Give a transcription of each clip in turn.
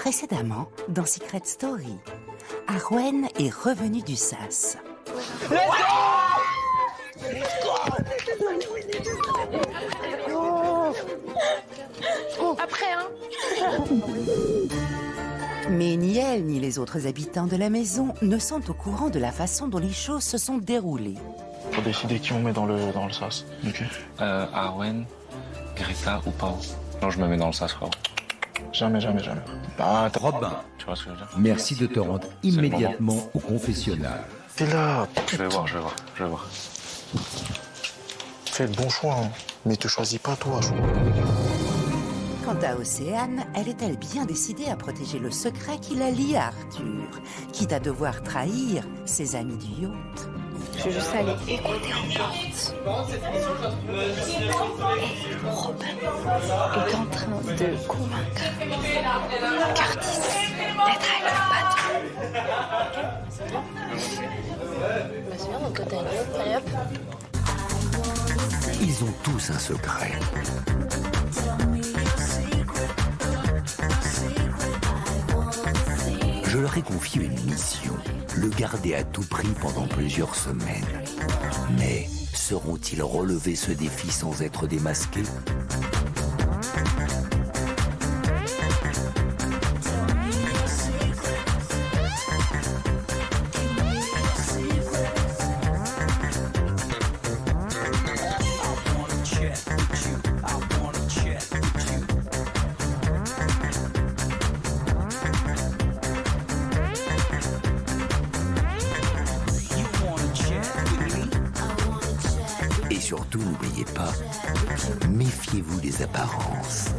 Précédemment, dans Secret Story, Arwen est revenue du sas. Après, hein. Mais ni elle ni les autres habitants de la maison ne sont au courant de la façon dont les choses se sont déroulées. Faut décider qui on met dans le sas. Ok. Arwen, Greta ou Pao. Non, je me mets dans le sas, frérot. Jamais. Bah, Robin, Tu vois ce que je veux dire? merci de te rendre immédiatement au confessionnal. t'es là. Je vais voir. Fais le bon choix, hein. Mais te choisis pas toi. Quant à Océane, elle est-elle bien décidée à protéger le secret qui la lie à Arthur, quitte à devoir trahir ses amis du yacht? Je vais juste aller écouter en porte. Robin est en train de convaincre Curtis d'être avec le patron. C'est bien, donc toi t'as une autre, allez hop. Ils ont tous un secret. Je leur ai confié une mission, le garder à tout prix pendant plusieurs semaines. Mais sauront-ils relever ce défi sans être démasqués ? Et surtout, n'oubliez pas, méfiez-vous des apparences.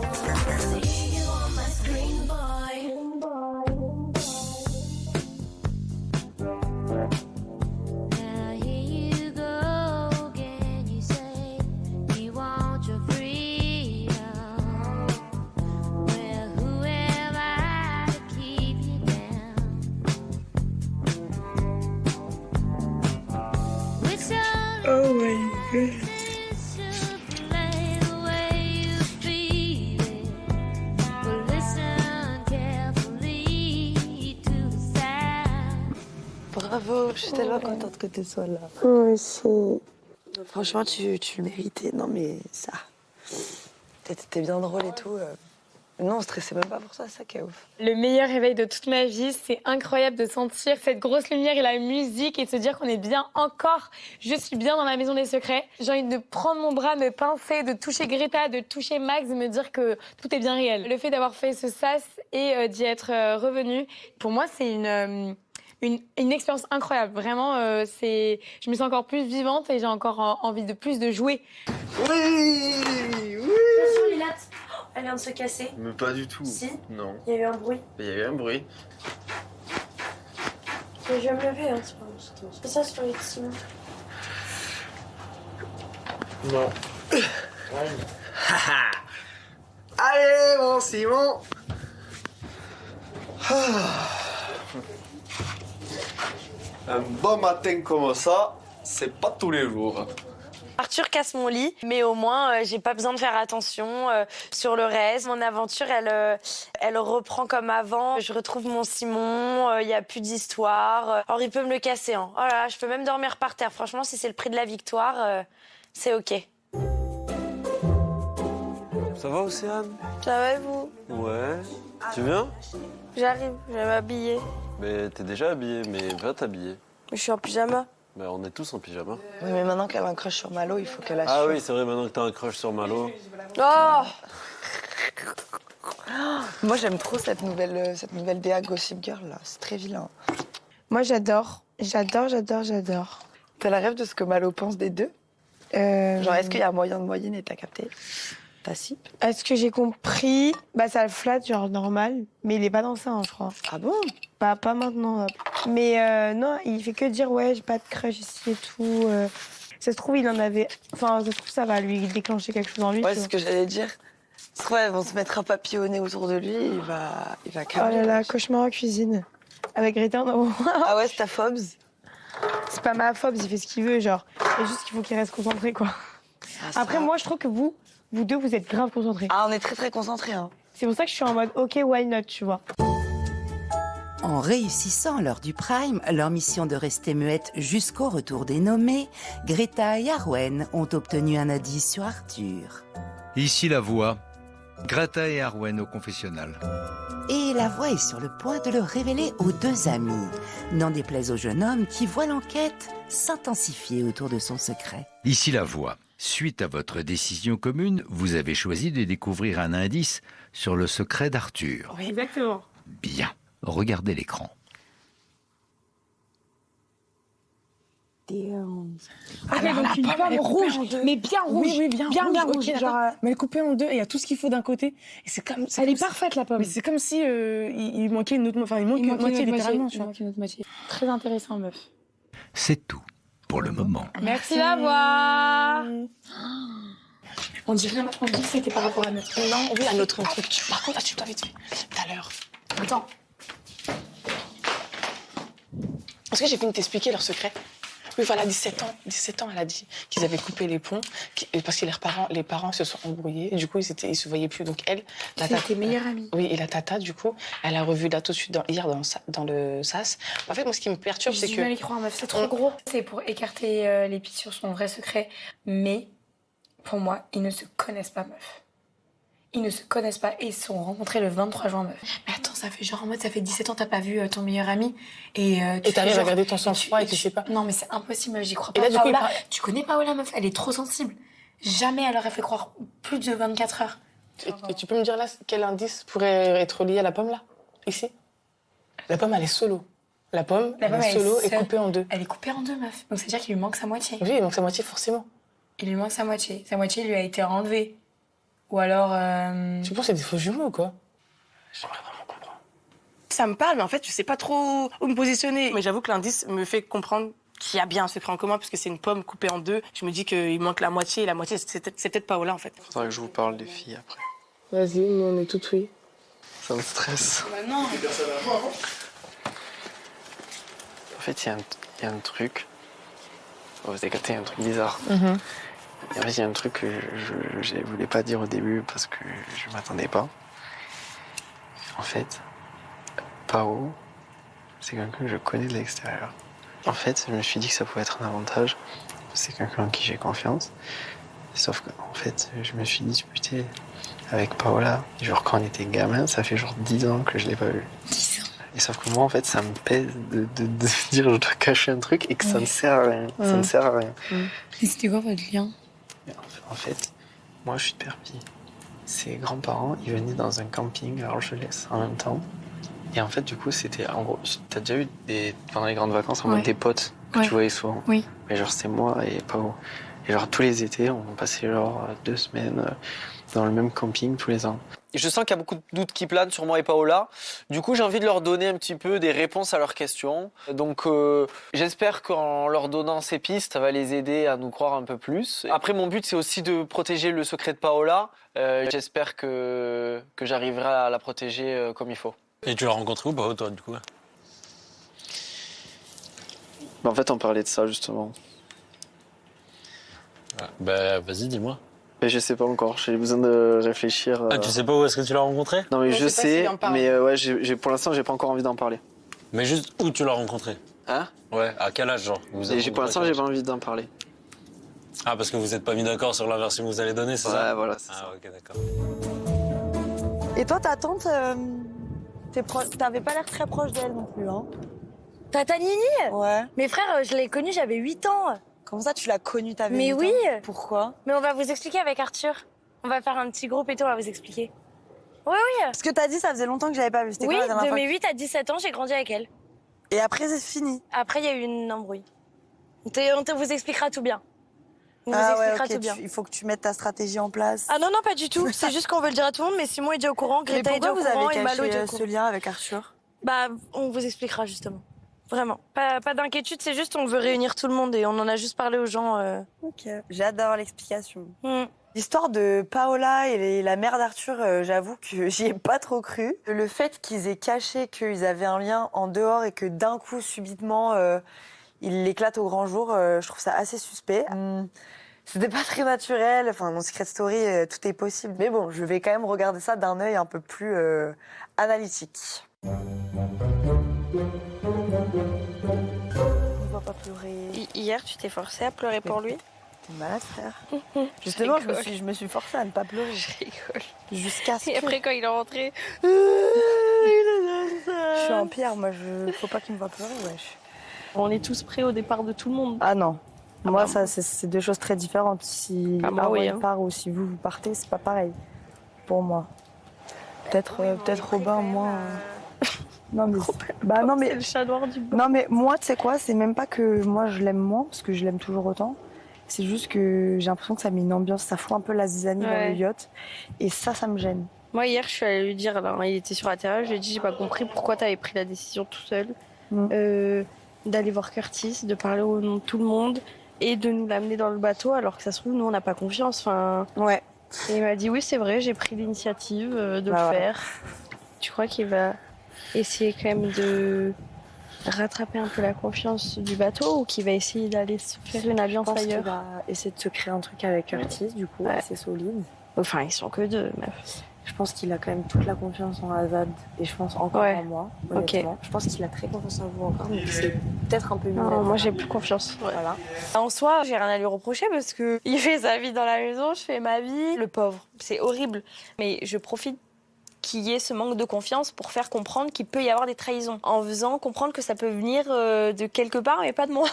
Oh my god. Bravo, je suis tellement contente que tu sois là. Moi aussi. Franchement, tu le méritais. Non, mais ça. T'étais bien drôle et tout. Non, on stressait même pas pour ça, ça qui est ouf. Le meilleur réveil de toute ma vie, c'est incroyable de sentir cette grosse lumière et la musique et de se dire qu'on est bien encore. Je suis bien dans la maison des secrets. J'ai envie de prendre mon bras, me pincer, de toucher Greta, de toucher Max, de me dire que tout est bien réel. Le fait d'avoir fait ce sas et d'y être revenu, pour moi, c'est une expérience incroyable. Vraiment, je me sens encore plus vivante et j'ai encore envie de plus de jouer. Oui. Attention, Lilatte. Elle vient de se casser. Mais pas du tout. Si. Non. Il y a eu un bruit. Il y a eu un bruit. Mais je vais me lever, hein, c'est pas bon. Fais ça sur les Simon. Non. Allez, mon Simon. Un bon matin comme ça, c'est pas tous les jours. Arthur casse mon lit, mais au moins, j'ai pas besoin de faire attention sur le reste. Mon aventure, elle reprend comme avant. Je retrouve mon Simon, il y a plus d'histoire. Henri peut me le casser. Hein. Oh là là, je peux même dormir par terre. Franchement, si c'est le prix de la victoire, c'est OK. Ça va, Océane? Ça va et vous? Ouais. Tu viens? J'arrive, je vais m'habiller. Mais t'es déjà habillée, mais va t'habiller. Mais je suis en pyjama. Mais on est tous en pyjama. Oui, mais maintenant qu'elle a un crush sur Malo, il faut qu'elle assure. Ah oui, c'est vrai, maintenant que t'as un crush sur Malo. Oh moi, j'aime trop cette nouvelle DA Gossip Girl, là. C'est très vilain. Moi, j'adore. J'adore. T'as la rêve de ce que Malo pense des deux? Genre, est-ce qu'il y a moyen de moyenner, t'as capté? T'as sip? Est-ce que j'ai compris? Bah, ça le flatte, genre normal. Mais il est pas dans ça, hein, je crois. Ah bon? Bah, pas maintenant. Mais non, il fait que dire, ouais, j'ai pas de crush ici et tout. Ça se trouve, il en avait. Enfin, ça se trouve, ça va lui déclencher quelque chose en lui. Ouais, tu c'est vois. ce que j'allais dire. Ça se trouve, elles vont se mettre à papillonner autour de lui, il va Oh câbler. là là, cauchemar en cuisine. Avec Greta, non. Ah ouais, c'est ta phobes? C'est pas ma phobe, il fait ce qu'il veut, genre. C'est juste qu'il faut qu'il reste concentré, quoi. Ah, Après, moi, je trouve que vous deux, vous êtes grave concentrés. Ah, on est très très concentrés, hein. C'est pour ça que je suis en mode, ok, why not, tu vois. En réussissant lors du Prime leur mission de rester muettes jusqu'au retour des nommés, Greta et Arwen ont obtenu un indice sur Arthur. Ici la voix. Greta et Arwen au confessionnal. Et la voix est sur le point de le révéler aux deux amis, n'en déplaise au jeune homme qui voit l'enquête s'intensifier autour de son secret. Ici la voix. Suite à votre décision commune, vous avez choisi de découvrir un indice sur le secret d'Arthur. Oui, exactement. Bien. Regardez l'écran. Ah, donc une pomme rouge, mais bien rouge. Oui, bien rouge. Okay, genre, mais elle est coupée en deux et il y a tout ce qu'il faut d'un côté. Et c'est comme. Elle est parfaite, la pomme. Mais c'est comme si il manquait une autre. Enfin, il manque une moitié, littéralement. Il manque une autre moitié. Très intéressant, meuf. C'est tout pour le moment. Merci d'avoir. On dirait que c'était par rapport à notre. Non, oui, à notre truc. Par contre, là, tu t'avais dit tout à l'heure. Attends. Est-ce que j'ai fini de t'expliquer leur secret? Oui, voilà, 17 ans, elle a dit qu'ils avaient coupé les ponts parce que les parents se sont embrouillés. Et du coup, ils se voyaient plus. Donc elle, la tata, tes meilleure amie. Oui, et la tata, du coup, elle a revu là tout de suite hier dans le sas. En fait, moi, ce qui me perturbe, c'est que. J'ai du mal à y croire, meuf. C'est trop gros. C'est pour écarter les pistes sur son vrai secret. Mais pour moi, ils ne se connaissent pas, meuf. Ils ne se connaissent pas et ils se sont rencontrés le 23 juin, meuf. Mais attends, ça fait genre en mode, ça fait 17 ans, t'as pas vu ton meilleur ami. Et t'arrives à garder ton sang-froid et tu sais pas. Non, mais c'est impossible, j'y crois pas. Et là, du coup, Paola, tu connais Paola, meuf, elle est trop sensible. Jamais elle aurait fait croire plus de 24 heures. Et tu peux me dire là, quel indice pourrait être lié à la pomme là? Ici? La pomme, elle est solo. La pomme, elle est solo et coupée en deux. Elle est coupée en deux, meuf. Donc c'est-à-dire qu'il lui manque sa moitié. Oui, il manque sa moitié, forcément. Il lui manque sa moitié. Sa moitié lui a été enlevée. Ou alors. Tu penses que c'est des faux jumeaux ou quoi? J'aimerais vraiment comprendre. Ça me parle, mais en fait, je sais pas trop où me positionner. Mais j'avoue que l'indice me fait comprendre qu'il y a bien un secret en commun, parce que c'est une pomme coupée en deux. Je me dis qu'il manque la moitié, et la moitié, c'est peut-être Paola, en fait. Faudrait que je vous parle des filles après. Vas-y, nous, on est tout oui. Ça me stresse. Bah non. En fait, il y a un truc. Vous avez capté, il y a un truc bizarre. Et en fait, il y a un truc que je voulais pas dire au début parce que je m'attendais pas. En fait, Pao, c'est quelqu'un que je connais de l'extérieur. En fait, je me suis dit que ça pouvait être un avantage. C'est quelqu'un en qui j'ai confiance. Sauf qu'en fait, je me suis disputé avec Paola. Genre, quand on était gamin, ça fait genre 10 ans que je l'ai pas vu. 10 ans. Et sauf que moi, en fait, ça me pèse de dire je dois cacher un truc et que ça ne sert à rien. Ça ne sert à rien. Et c'était quoi votre lien? En fait, moi je suis de Perpignan. Ses grands-parents, ils venaient dans un camping à Argelès en même temps. Et en fait, du coup, c'était en gros. T'as déjà eu pendant les grandes vacances, en mode des potes que tu voyais souvent? Oui. Mais genre, c'était moi et Pao. Et genre, tous les étés, on passait genre 2 semaines dans le même camping tous les ans. Je sens qu'il y a beaucoup de doutes qui planent sur moi et Paola. Du coup, j'ai envie de leur donner un petit peu des réponses à leurs questions. Donc, j'espère qu'en leur donnant ces pistes, ça va les aider à nous croire un peu plus. Après, mon but, c'est aussi de protéger le secret de Paola. J'espère que j'arriverai à la protéger comme il faut. Et tu l'as rencontré où, Pao, toi, du coup? En fait, on parlait de ça, justement. Bah, vas-y, dis-moi. Mais je sais pas encore, j'ai besoin de réfléchir. Ah, tu sais pas où est-ce que tu l'as rencontré? Non, mais je sais, mais ouais, pour l'instant, j'ai pas encore envie d'en parler. Mais juste où tu l'as rencontré? Hein? Ouais, à quel âge, genre? Pour l'instant, j'ai pas envie d'en parler. Ah, parce que vous êtes pas mis d'accord sur la version que vous allez donner, c'est ça? Ouais, voilà, c'est ça. Ah, ok, d'accord. Et toi, ta tante, t'avais pas l'air très proche d'elle non plus, hein? Tata Nini? Ouais. Mes frères, je l'ai connue, j'avais 8 ans. Comment ça, tu l'as connue, t'avais 8 Mais ans? oui. Pourquoi? Mais on va vous expliquer avec Arthur. On va faire un petit groupe et tout, on va vous expliquer. Oui, oui. Ce que t'as dit, ça faisait longtemps que j'avais pas vu. C'était Oui, quoi la dernière de fois mes 8 à 17 ans, j'ai grandi avec elle. Et après, c'est fini? Après, il y a eu une embrouille. On te vous expliquera tout bien. On vous ouais, expliquera ok, tout bien. il faut que tu mettes ta stratégie en place. Ah non, non, pas du tout. C'est juste qu'on veut le dire à tout le monde, mais Simon est déjà au courant, Greta est déjà au courant pourquoi vous et avez Malo est déjà au caché courant. ce lien avec Arthur? Bah, on vous expliquera justement. Vraiment. Pas d'inquiétude, c'est juste on veut réunir tout le monde et on en a juste parlé aux gens. Ok, j'ai hâte d'avoir l'explication. Mm. L'histoire de Paola et la mère d'Arthur, j'avoue que j'y ai pas trop cru. Le fait qu'ils aient caché qu'ils avaient un lien en dehors et que d'un coup, subitement, il l'éclate au grand jour, je trouve ça assez suspect. C'était pas très naturel. Enfin, dans Secret Story, tout est possible. Mais bon, je vais quand même regarder ça d'un œil un peu plus analytique. On va pas pleurer. Hier, tu t'es forcée à pleurer pour lui? T'es malade, frère. Justement, je me suis forcée à ne pas pleurer. Je rigole. Jusqu'à ce Et après, quand il est rentré... Je suis en pierre, moi, faut pas qu'il me voie pleurer, wesh. On est tous prêts au départ de tout le monde. Ah non. Moi, ça, c'est deux choses très différentes. Si oui, il part ou si vous partez, c'est pas pareil. Pour moi. Peut-être Robin, moi... Non mais c'est le chat noir du banc. Non mais moi tu sais quoi, c'est même pas que moi je l'aime moins parce que je l'aime toujours autant. C'est juste que j'ai l'impression que ça met une ambiance, ça fout un peu la zizanie dans le yacht et ça me gêne. Moi hier je suis allée lui dire, là, il était sur la terrasse, je lui ai dit j'ai pas compris pourquoi t'avais pris la décision tout seul d'aller voir Curtis, de parler au nom de tout le monde et de nous l'amener dans le bateau alors que ça se trouve nous on n'a pas confiance. Enfin. Ouais. Et il m'a dit oui c'est vrai, j'ai pris l'initiative de le faire. Tu crois qu'il va essayer quand même de rattraper un peu la confiance du bateau ou qu'il va essayer d'aller se faire une alliance ailleurs? Il va essayer de se créer un truc avec Curtis, du coup, assez solide. Enfin, ils sont que deux, meuf. Je pense qu'il a quand même toute la confiance en Azad et je pense encore en moi, honnêtement. Ok. Je pense qu'il a très confiance en vous encore, mais c'est peut-être un peu mieux. Non, moi j'ai plus confiance. Voilà. En soi, j'ai rien à lui reprocher parce que il fait sa vie dans la maison, je fais ma vie. Le pauvre, c'est horrible. Mais je profite qu'il y ait ce manque de confiance pour faire comprendre qu'il peut y avoir des trahisons. En faisant comprendre que ça peut venir de quelque part, mais pas de moi.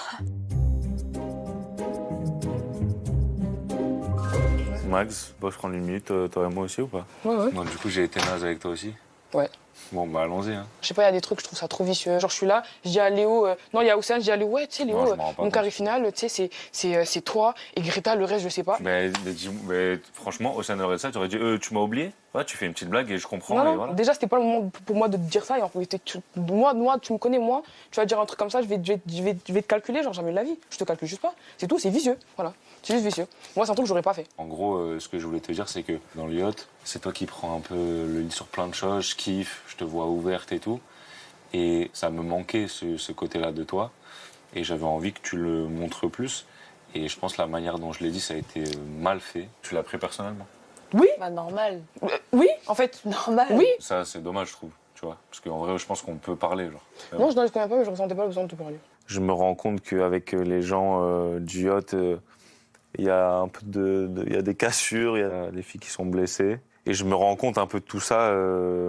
Max, je prends une minute, toi et moi aussi ou pas? Ouais. Bon, du coup, j'ai été naze avec toi aussi. Ouais. Bon, bah allons-y. Hein. Je sais pas, il y a des trucs, je trouve ça trop vicieux. Genre, je suis là, je dis à Léo, non, il y a Océane, je dis à Léo, ouais, tu sais, Léo, mon carré final, tu sais, c'est toi et Greta, le reste, je sais pas. Mais franchement, Océane aurait ça, tu aurais dit, tu m'as oublié? Ouais, tu fais une petite blague et je comprends. Non, et voilà. déjà, c'était pas le moment pour moi de te dire ça. Et en fait, moi, tu me connais, moi, tu vas dire un truc comme ça, je vais te calculer, genre jamais de la vie. Je te calcule juste pas. C'est tout, c'est vicieux. Voilà. C'est juste vicieux. Moi, c'est un truc que j'aurais pas fait. En gros, ce que je voulais te dire, c'est que dans le yacht, c'est toi qui prends un peu le lead sur plein de choses. Je kiffe, je te vois ouverte et tout. Et ça me manquait ce côté-là de toi. Et j'avais envie que tu le montres plus. Et je pense que la manière dont je l'ai dit, ça a été mal fait. Tu l'as pris personnellement? Oui. Bah, normal. Oui, en fait. Normal. Oui. Ça, c'est dommage, je trouve. Tu vois, parce qu'en vrai, je pense qu'on peut parler. Genre. Non, je ne connais pas, mais je ressentais pas le besoin de te parler. Je me rends compte qu'avec les gens du yacht, il y a un peu il y a des cassures, il y a des filles qui sont blessées. Et je me rends compte un peu de tout ça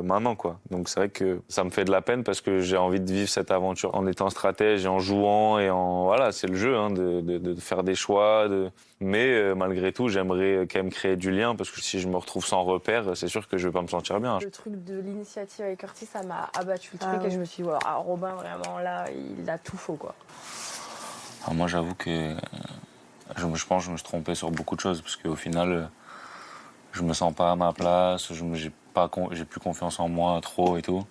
maintenant, quoi. Donc c'est vrai que ça me fait de la peine parce que j'ai envie de vivre cette aventure en étant stratège et en jouant et en... Voilà, c'est le jeu, hein, de faire des choix. Mais malgré tout, j'aimerais quand même créer du lien parce que si je me retrouve sans repère, c'est sûr que je vais pas me sentir bien. Le truc de l'initiative avec Curtis, ça m'a abattu le truc et je me suis dit, voilà, Robin, vraiment, là, il a tout faux, quoi. Alors moi, j'avoue que je pense que je me suis trompé sur beaucoup de choses parce qu'au final... Je me sens pas à ma place, j'ai plus confiance en moi trop et tout.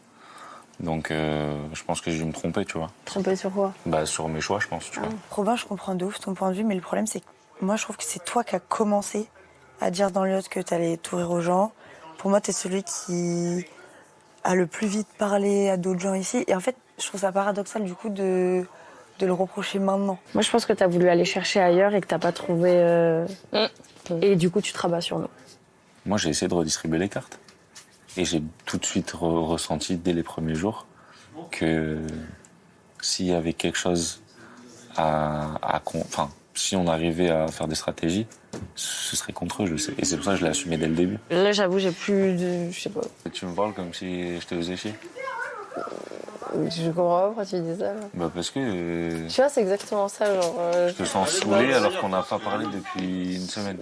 Donc je pense que j'ai dû me tromper, tu vois. Tromper sur quoi? Bah sur mes choix, je pense, tu vois. Robin, je comprends de ouf ton point de vue, mais le problème c'est que moi je trouve que c'est toi qui as commencé à dire dans le yacht que t'allais t'ouvrir aux gens. Pour moi, t'es celui qui a le plus vite parlé à d'autres gens ici. Et en fait, je trouve ça paradoxal du coup de le reprocher maintenant. Moi, je pense que t'as voulu aller chercher ailleurs et que t'as pas trouvé... Et du coup, tu te rabats sur nous. Moi, j'ai essayé de redistribuer les cartes. Et j'ai tout de suite ressenti, dès les premiers jours, que s'il y avait quelque chose enfin, si on arrivait à faire des stratégies, ce serait contre eux, je sais. Et c'est pour ça que je l'ai assumé dès le début. Là, j'avoue, j'ai plus de... Je sais pas. Tu me parles comme si je te faisais chier. Je comprends pas pourquoi tu dis ça. Là. Bah parce que... Tu vois, c'est exactement ça, genre... je te sens saoulé alors qu'on n'a pas parlé depuis une semaine.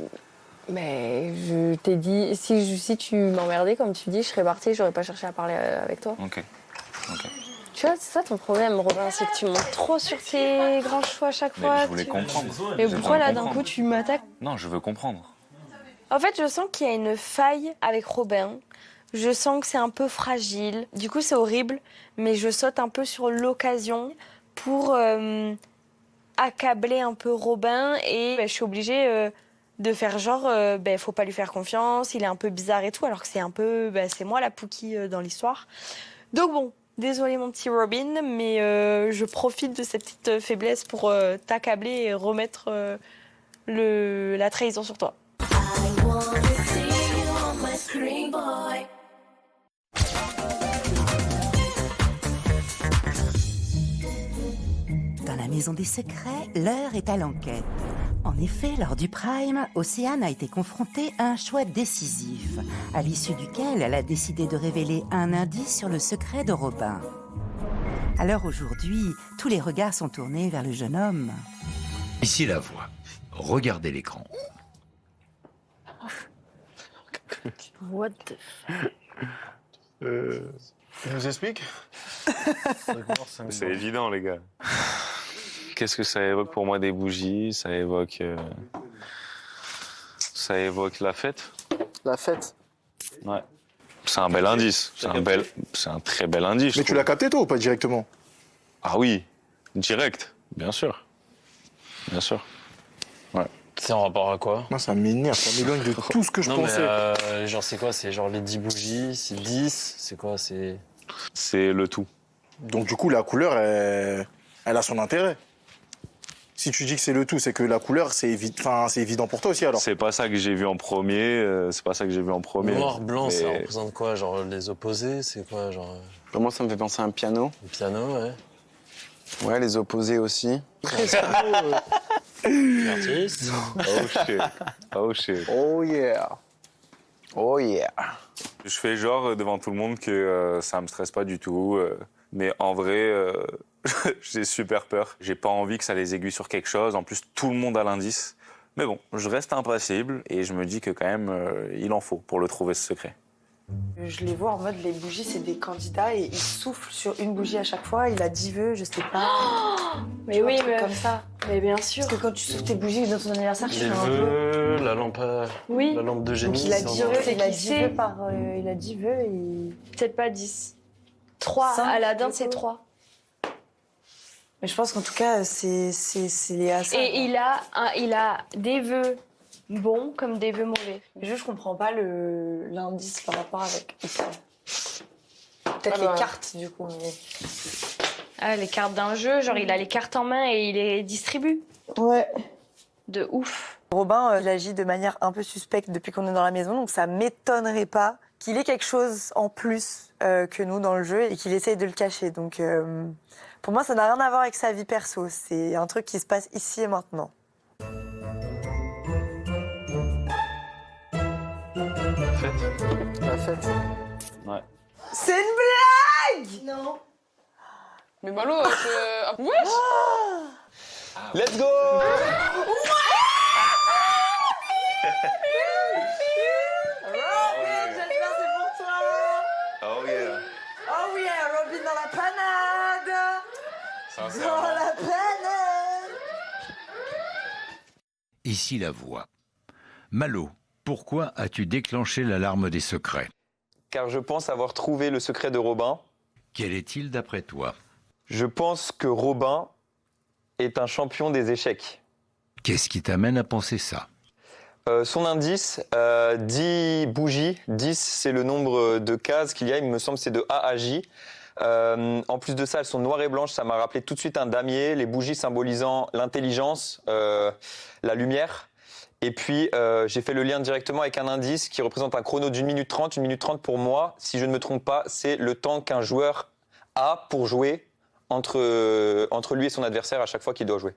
Mais je t'ai dit, si tu m'emmerdais, comme tu dis, je serais partie, j'aurais pas cherché à parler avec toi. Ok. Tu vois, c'est ça ton problème, Robin, c'est que tu montes trop sur tes grands choix à chaque fois. Je voulais comprendre. Mais pourquoi là, d'un coup, tu m'attaques? Non, je veux comprendre. En fait, je sens qu'il y a une faille avec Robin. Je sens que c'est un peu fragile. Du coup, c'est horrible, mais je saute un peu sur l'occasion pour accabler un peu Robin et je suis obligée... de faire genre, faut pas lui faire confiance, il est un peu bizarre et tout, alors que c'est un peu, c'est moi la Pookie dans l'histoire. Donc bon, désolé mon petit Robin, mais je profite de cette petite faiblesse pour t'accabler et remettre la trahison sur toi. Maison des Secrets, l'heure est à l'enquête. En effet, lors du Prime, Océane a été confrontée à un choix décisif, à l'issue duquel elle a décidé de révéler un indice sur le secret de Robin. Alors aujourd'hui, tous les regards sont tournés vers le jeune homme. Ici la voix. Regardez l'écran. What the Tu nous expliques? C'est évident, les gars. Qu'est-ce que ça évoque pour moi des bougies? Ça évoque la fête. La fête? Ouais. C'est un bel indice. C'est un très bel indice. Mais tu l'as capté toi ou pas directement? Ah oui, direct, bien sûr. Bien sûr. Ouais. C'est en rapport à quoi? Moi, ça m'énerve, ça m'éloigne de tout ce que je pensais. Mais genre, c'est quoi? C'est genre les 10 bougies, c'est 10? C'est quoi? C'est le tout. Donc, du coup, la couleur, elle a son intérêt. Si tu dis que c'est le tout, c'est que la couleur, c'est évident pour toi aussi, alors. C'est pas ça que j'ai vu en premier. Noir, blanc, ça mais... représente quoi? Genre les opposés? C'est quoi? Genre... Moi, ça me fait penser à un piano. Un piano, ouais. Ouais, les opposés aussi. Artiste. Oh shit. Oh shit. Oh yeah. Oh yeah. Je fais genre devant tout le monde que ça me stresse pas du tout. Mais en vrai, j'ai super peur. J'ai pas envie que ça les aiguille sur quelque chose. En plus, tout le monde a l'indice. Mais bon, je reste impassible et je me dis que quand même, il en faut pour le trouver, ce secret. Je les vois en mode les bougies, c'est des candidats et ils soufflent sur une bougie à chaque fois. Il a 10 vœux, je sais pas. Mais oui, mais comme ça. Mais bien sûr. Parce que quand tu souffles tes bougies dans ton anniversaire, tu Les fais un vœux, la lampe, oui. La lampe de génie. Donc il a 10 vœux, c'est il a qui 10 c'est vœux par. Il a 10 vœux et. Peut-être pas 10. 3. Cinq, Aladdin, du coup. c'est 3. Mais je pense qu'en tout cas, c'est lié à ça. Et il a des vœux bons comme des vœux mauvais. Mais je comprends pas l'indice par rapport avec ici. Peut-être Alors. les cartes, du coup. Mais... Ah, les cartes d'un jeu, genre il a les cartes en main et il les distribue. Ouais. De ouf. Robin, il agit de manière un peu suspecte depuis qu'on est dans la maison, donc ça m'étonnerait pas qu'il ait quelque chose en plus que nous dans le jeu et qu'il essaye de le cacher. Donc pour moi, ça n'a rien à voir avec sa vie perso. C'est un truc qui se passe ici et maintenant. La fête. Ouais. C'est une blague! Non. Mais Malo, wesh! Let's go! Robin, j'espère que c'est pour toi! Oh yeah. Oh yeah, Robin dans la panade! Sincèrement. Dans la panade! Ici la voix. Malo, pourquoi as-tu déclenché l'alarme des secrets? Car je pense avoir trouvé le secret de Robin. Quel est-il d'après toi? Je pense que Robin est un champion des échecs. Qu'est-ce qui t'amène à penser ça? Son indice, 10 bougies. 10, c'est le nombre de cases qu'il y a. Il me semble que c'est de A à J. En plus de ça, elles sont noires et blanches. Ça m'a rappelé tout de suite un damier. Les bougies symbolisant l'intelligence, la lumière. Et puis, j'ai fait le lien directement avec un indice qui représente un chrono d'1 minute 30. 1 minute 30 pour moi, si je ne me trompe pas, c'est le temps qu'un joueur a pour jouer entre lui et son adversaire à chaque fois qu'il doit jouer.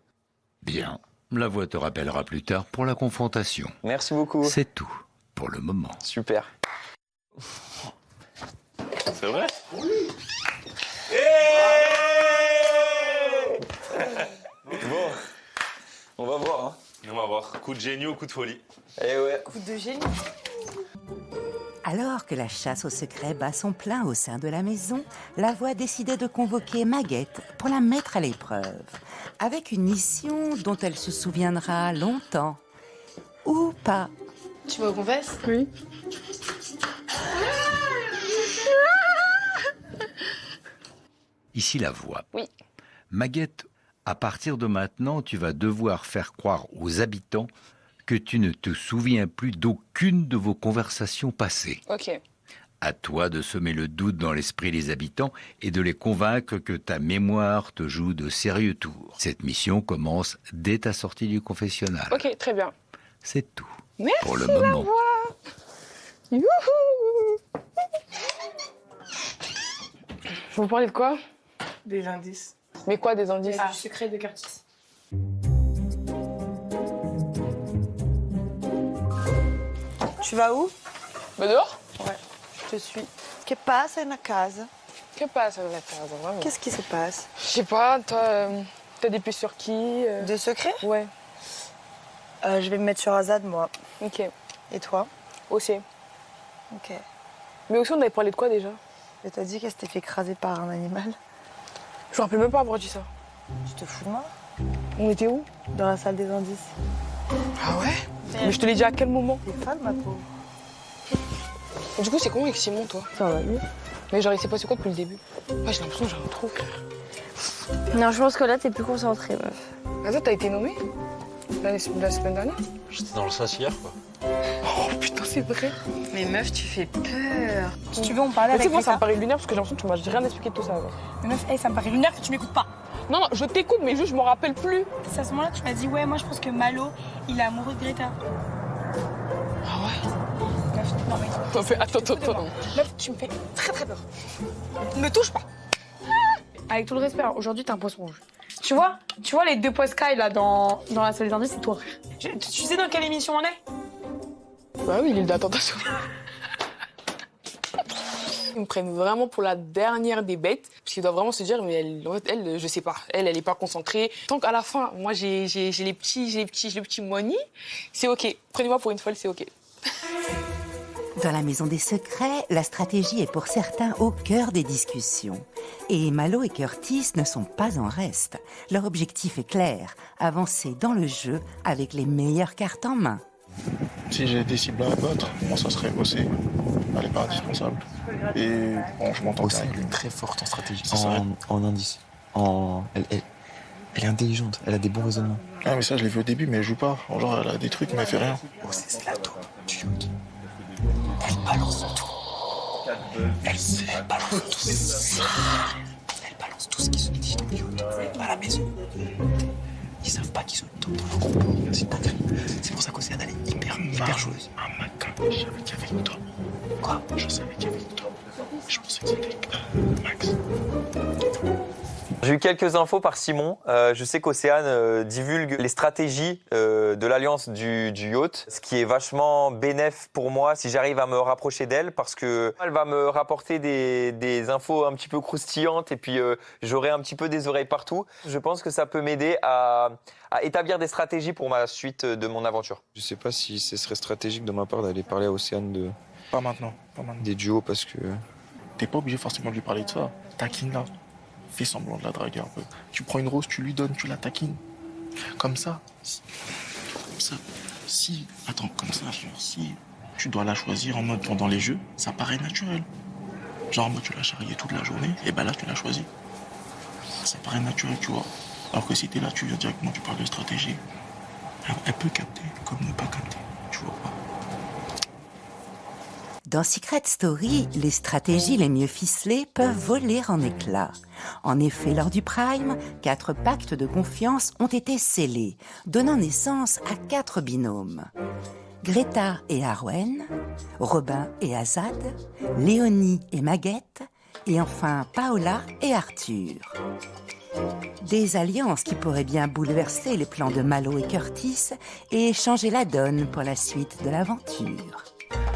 Bien. La voix te rappellera plus tard pour la confrontation. Merci beaucoup. C'est tout pour le moment. Super. C'est vrai? Oui. Bon, on va voir. Hein. On va voir. Coup de génie ou coup de folie? Eh ouais. Coup de génie. Alors que la chasse au secret bat son plein au sein de la maison, la voix décidait de convoquer Maguette pour la mettre à l'épreuve, avec une mission dont elle se souviendra longtemps. Ou pas. Tu veux qu'on fasse? Oui. Ici la voix. Oui. Maguette, à partir de maintenant, tu vas devoir faire croire aux habitants que tu ne te souviens plus d'aucune de vos conversations passées. Ok. À toi de semer le doute dans l'esprit des habitants et de les convaincre que ta mémoire te joue de sérieux tours. Cette mission commence dès ta sortie du confessionnal. Ok, très bien. C'est tout. Merci pour le la moment. voix. Youhou. Vous parlez de quoi? Des indices. Mais quoi, des indices? Du secret de Curtis. Tu vas où? Bah dehors. Ouais, je te suis. Que passe na casa? Que passe la casa, vraiment? Qu'est-ce qui se passe? Je sais pas, toi, t'as des pistes sur qui? De secret? Ouais. Je vais me mettre sur Azad, moi. Ok. Et toi? Aussi. Ok. Mais aussi, on avait parlé de quoi déjà? Et t'as dit qu'elle s'était fait écraser par un animal? Je me rappelle même pas avoir dit ça. Tu te fous de moi? On était où? Dans la salle des indices. Ah ouais? Mais je te l'ai dit à quel moment? T'es folle, ma pauvre. Et du coup, c'est comment avec Simon, toi? Ça va mieux. Mais genre, il s'est passé quoi depuis le début? Ouais, j'ai l'impression que j'ai un trou. Non, je pense que là, t'es plus concentrée, meuf. Azad, t'as été nommée la semaine dernière? J'étais dans le sas hier, quoi. Oh putain, c'est vrai. Mais meuf, tu fais peur. Si tu veux, on parlait Tu sais, avec moi, ça Greta. me paraît lunaire parce que j'ai l'impression que tu m'as rien expliqué de tout ça. Ouais. Mais meuf, hey, ça me paraît lunaire que tu m'écoutes pas. Non, non, je t'écoute, mais juste, je m'en rappelle plus. C'est à ce moment-là que tu m'as dit, ouais, moi je pense que Malo, il est amoureux de Greta. Ah ouais? Meuf, non mais. Attends. Meuf, tu me fais très très peur. Ne touche pas. Avec tout le respect, aujourd'hui, t'es un poisson rouge. Tu vois les deux posts Sky là dans la salle des indices, c'est toi. Tu sais dans quelle émission on est? Bah oui, l'île d'attentation. Ils me prennent vraiment pour la dernière des bêtes, parce qu'ils doivent vraiment se dire, mais elle, je sais pas, elle est pas concentrée. Tant qu'à la fin, moi j'ai le petit money, c'est ok. Prenez-moi pour une folle, c'est ok. Dans la maison des secrets, la stratégie est pour certains au cœur des discussions. Et Malo et Curtis ne sont pas en reste. Leur objectif est clair, avancer dans le jeu avec les meilleures cartes en main. Si j'ai des cibles à abattre, moi ça serait OC. Elle n'est pas indispensable. Et bon, je m'entends bien avec lui. Très forte en stratégie, en indice. Elle est intelligente, elle a des bons raisonnements. Ah mais ça je l'ai vu au début, mais elle joue pas. Genre elle a des trucs mais elle fait rien. C'est Slato du yacht. Elle balance tout. Elle balance tout. Elle balance tout ce qui se dit dans le yacht, à la maison. Ils savent pas qu'ils sont dans leur groupe. C'est pas grave. C'est pour ça qu'Océane elle est hyper joueuse. Ah ma gueule, je savais qu'il y avait toi. Quoi? Je savais qu'il y avait toi. Je pensais que c'était Max. J'ai eu quelques infos par Simon. Je sais qu'Océane divulgue les stratégies de l'alliance du yacht, ce qui est vachement bénéf pour moi si j'arrive à me rapprocher d'elle, parce que elle va me rapporter des infos un petit peu croustillantes et puis j'aurai un petit peu des oreilles partout. Je pense que ça peut m'aider à établir des stratégies pour ma suite de mon aventure. Je sais pas si ce serait stratégique de ma part d'aller parler à Océane Pas maintenant. des duos, parce que... T'es pas obligé forcément de lui parler de ça. Taquine-la. Fais semblant de la draguer un peu. Tu prends une rose, tu lui donnes, tu la taquines. Comme ça. Attends, comme ça, genre, si tu dois la choisir en mode pendant les jeux, ça paraît naturel. Genre en mode tu l'as charriée toute la journée, et ben là tu l'as choisie. Ça paraît naturel, tu vois. Alors que si t'es là, tu viens directement, tu parles de stratégie. Elle peut capter, comme ne pas capter. Tu vois pas. Dans Secret Story, les stratégies les mieux ficelées peuvent voler en éclats. En effet, lors du Prime, 4 pactes de confiance ont été scellés, donnant naissance à 4 binômes. Greta et Arwen, Robin et Azad, Léonie et Maguette, et enfin Paola et Arthur. Des alliances qui pourraient bien bouleverser les plans de Malo et Curtis et changer la donne pour la suite de l'aventure.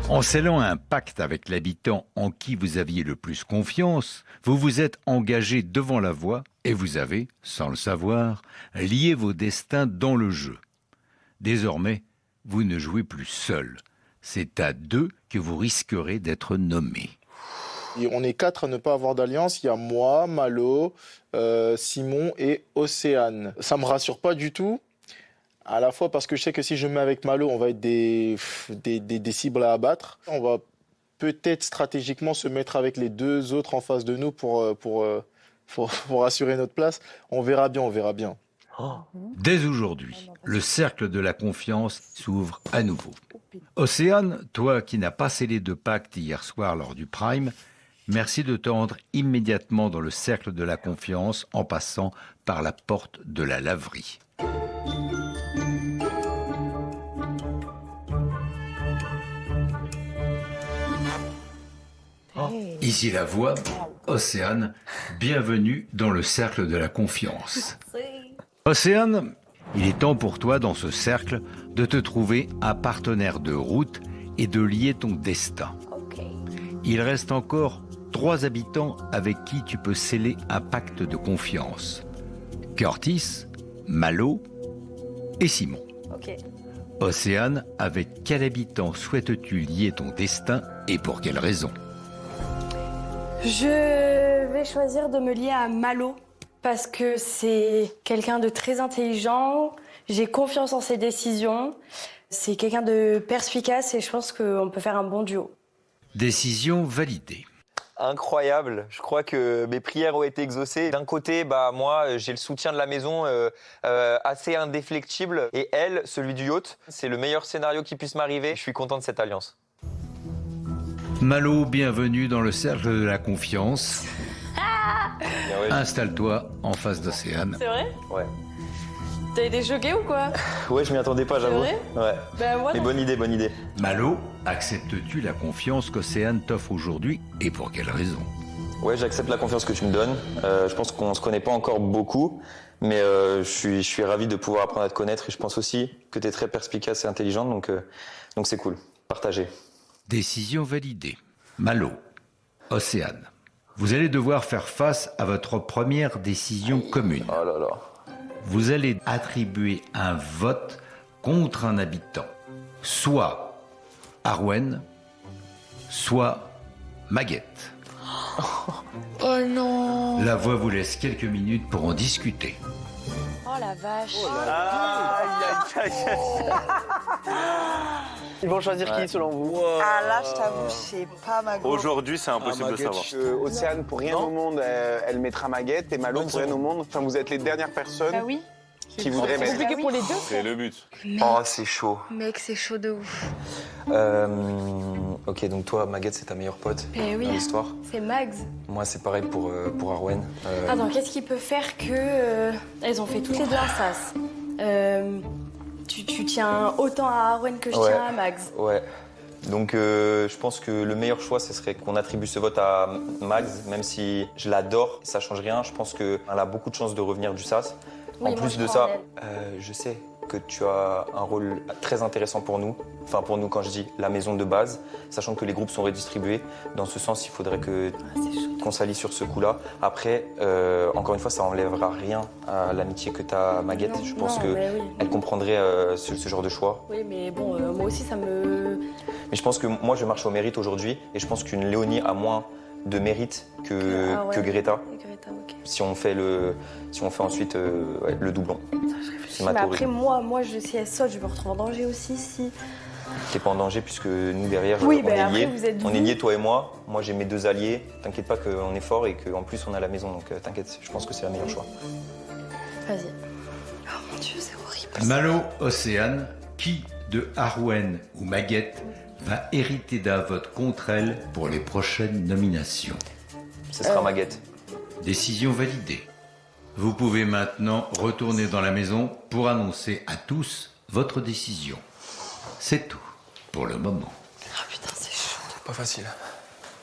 En scellant un pacte avec l'habitant en qui vous aviez le plus confiance, vous vous êtes engagé devant la voie et vous avez, sans le savoir, lié vos destins dans le jeu. Désormais, vous ne jouez plus seul. C'est à 2 que vous risquerez d'être nommés. Et on est 4 à ne pas avoir d'alliance. Il y a moi, Malo, Simon et Océane. Ça me rassure pas du tout. À la fois parce que je sais que si je mets avec Malo, on va être des cibles à abattre. On va peut-être stratégiquement se mettre avec les 2 autres en face de nous pour assurer notre place. On verra bien. Dès aujourd'hui, le cercle de la confiance s'ouvre à nouveau. Océane, toi qui n'as pas scellé de pacte hier soir lors du Prime, merci de te rendre immédiatement dans le cercle de la confiance en passant par la porte de la laverie. Ici la voix, Océane, bienvenue dans le cercle de la confiance. Océane, il est temps pour toi dans ce cercle de te trouver un partenaire de route et de lier ton destin. Il reste encore 3 habitants avec qui tu peux sceller un pacte de confiance. Curtis, Malo et Simon. Océane, avec quel habitant souhaites-tu lier ton destin et pour quelle raison? Je vais choisir de me lier à Malo parce que c'est quelqu'un de très intelligent, j'ai confiance en ses décisions, c'est quelqu'un de perspicace et je pense qu'on peut faire un bon duo. Décision validée. Incroyable. Je crois que mes prières ont été exaucées. D'un côté, moi, j'ai le soutien de la maison assez indéflectible. Et elle, celui du yacht. C'est le meilleur scénario qui puisse m'arriver. Je suis content de cette alliance. Malo, bienvenue dans le cercle de la confiance. Installe-toi en face d'Océane. C'est vrai? Ouais. T'as été choqué ou quoi? Ouais, je m'y attendais pas, j'avoue. C'est Ouais. Ben moi, Mais bonne idée. Malo, acceptes-tu la confiance qu'Océane t'offre aujourd'hui et pour quelle raison? Ouais, j'accepte la confiance que tu me donnes. Je pense qu'on se connaît pas encore beaucoup, mais je suis ravi de pouvoir apprendre à te connaître et je pense aussi que tu es très perspicace et intelligente, donc c'est cool. Partagez. Décision validée. Malo, Océane, vous allez devoir faire face à votre première décision commune. Oh là là. Vous allez attribuer un vote contre un habitant. Soit Arwen, soit Maguette. Oh non. La voix vous laisse quelques minutes pour en discuter. Oh la vache. Ils vont choisir qui selon vous? Ah là, je t'avoue, je sais pas ma grosse. Aujourd'hui, c'est impossible de savoir. Océane, pour rien au monde, elle mettra Maguette et Malo, pour rien au monde. Enfin, vous êtes les dernières personnes oui. qui voudraient mettre. C'est compliqué pour les deux. C'est le but. Oh, c'est chaud. Mec, c'est chaud de ouf. Ok, donc toi, Maguette, c'est ta meilleure pote Oui, dans l'histoire. c'est Mags. Moi, c'est pareil pour Arwen. Attends, qu'est-ce qui peut faire que elles ont fait toutes les deux un sas? Tu tiens autant à Arwen que je tiens à Mags. Ouais. Donc je pense que le meilleur choix, ce serait qu'on attribue ce vote à Mags, même si je l'adore, ça change rien. Je pense qu'elle a beaucoup de chances de revenir du SAS. Oui, en plus de ça, je sais que tu as un rôle très intéressant pour nous. Enfin, pour nous, quand je dis la maison de base, sachant que les groupes sont redistribués. Dans ce sens, il faudrait qu'on s'allie sur ce coup-là. Après, encore une fois, ça n'enlèvera rien à l'amitié que tu as à Maguette. Je pense qu'elle comprendrait ce genre de choix. Oui, mais bon, moi aussi, ça me... Mais je pense que moi, je marche au mérite aujourd'hui. Et je pense qu'une Léonie a moins de mérite que Greta. Si on fait ensuite le doublon. C'est ma Mais théorie. après, moi, si elle saute, je me retrouve en danger aussi, si... T'es pas en danger puisque nous derrière, Oui, on est après, liés. vous êtes On est vous. liés, toi et moi. Moi, j'ai mes 2 alliés. T'inquiète pas qu'on est fort et qu'en plus, on a la maison. Donc t'inquiète, je pense que c'est le meilleur choix. Vas-y. Oh mon Dieu, c'est horrible. Malo, Océane, qui de Arwen ou Maguette va hériter d'un vote contre elle pour les prochaines nominations? Ce sera Maguette. Décision validée. Vous pouvez maintenant retourner dans la maison pour annoncer à tous votre décision. C'est tout pour le moment. Oh putain, c'est chaud. C'est pas facile.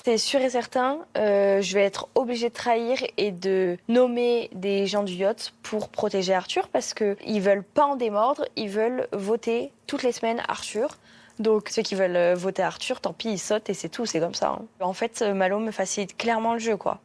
C'est sûr et certain, je vais être obligée de trahir et de nommer des gens du yacht pour protéger Arthur parce qu'ils veulent pas en démordre, ils veulent voter toutes les semaines Arthur. Donc ceux qui veulent voter Arthur, tant pis, ils sautent et c'est tout, c'est comme ça. En fait, Malo me facilite clairement le jeu, quoi.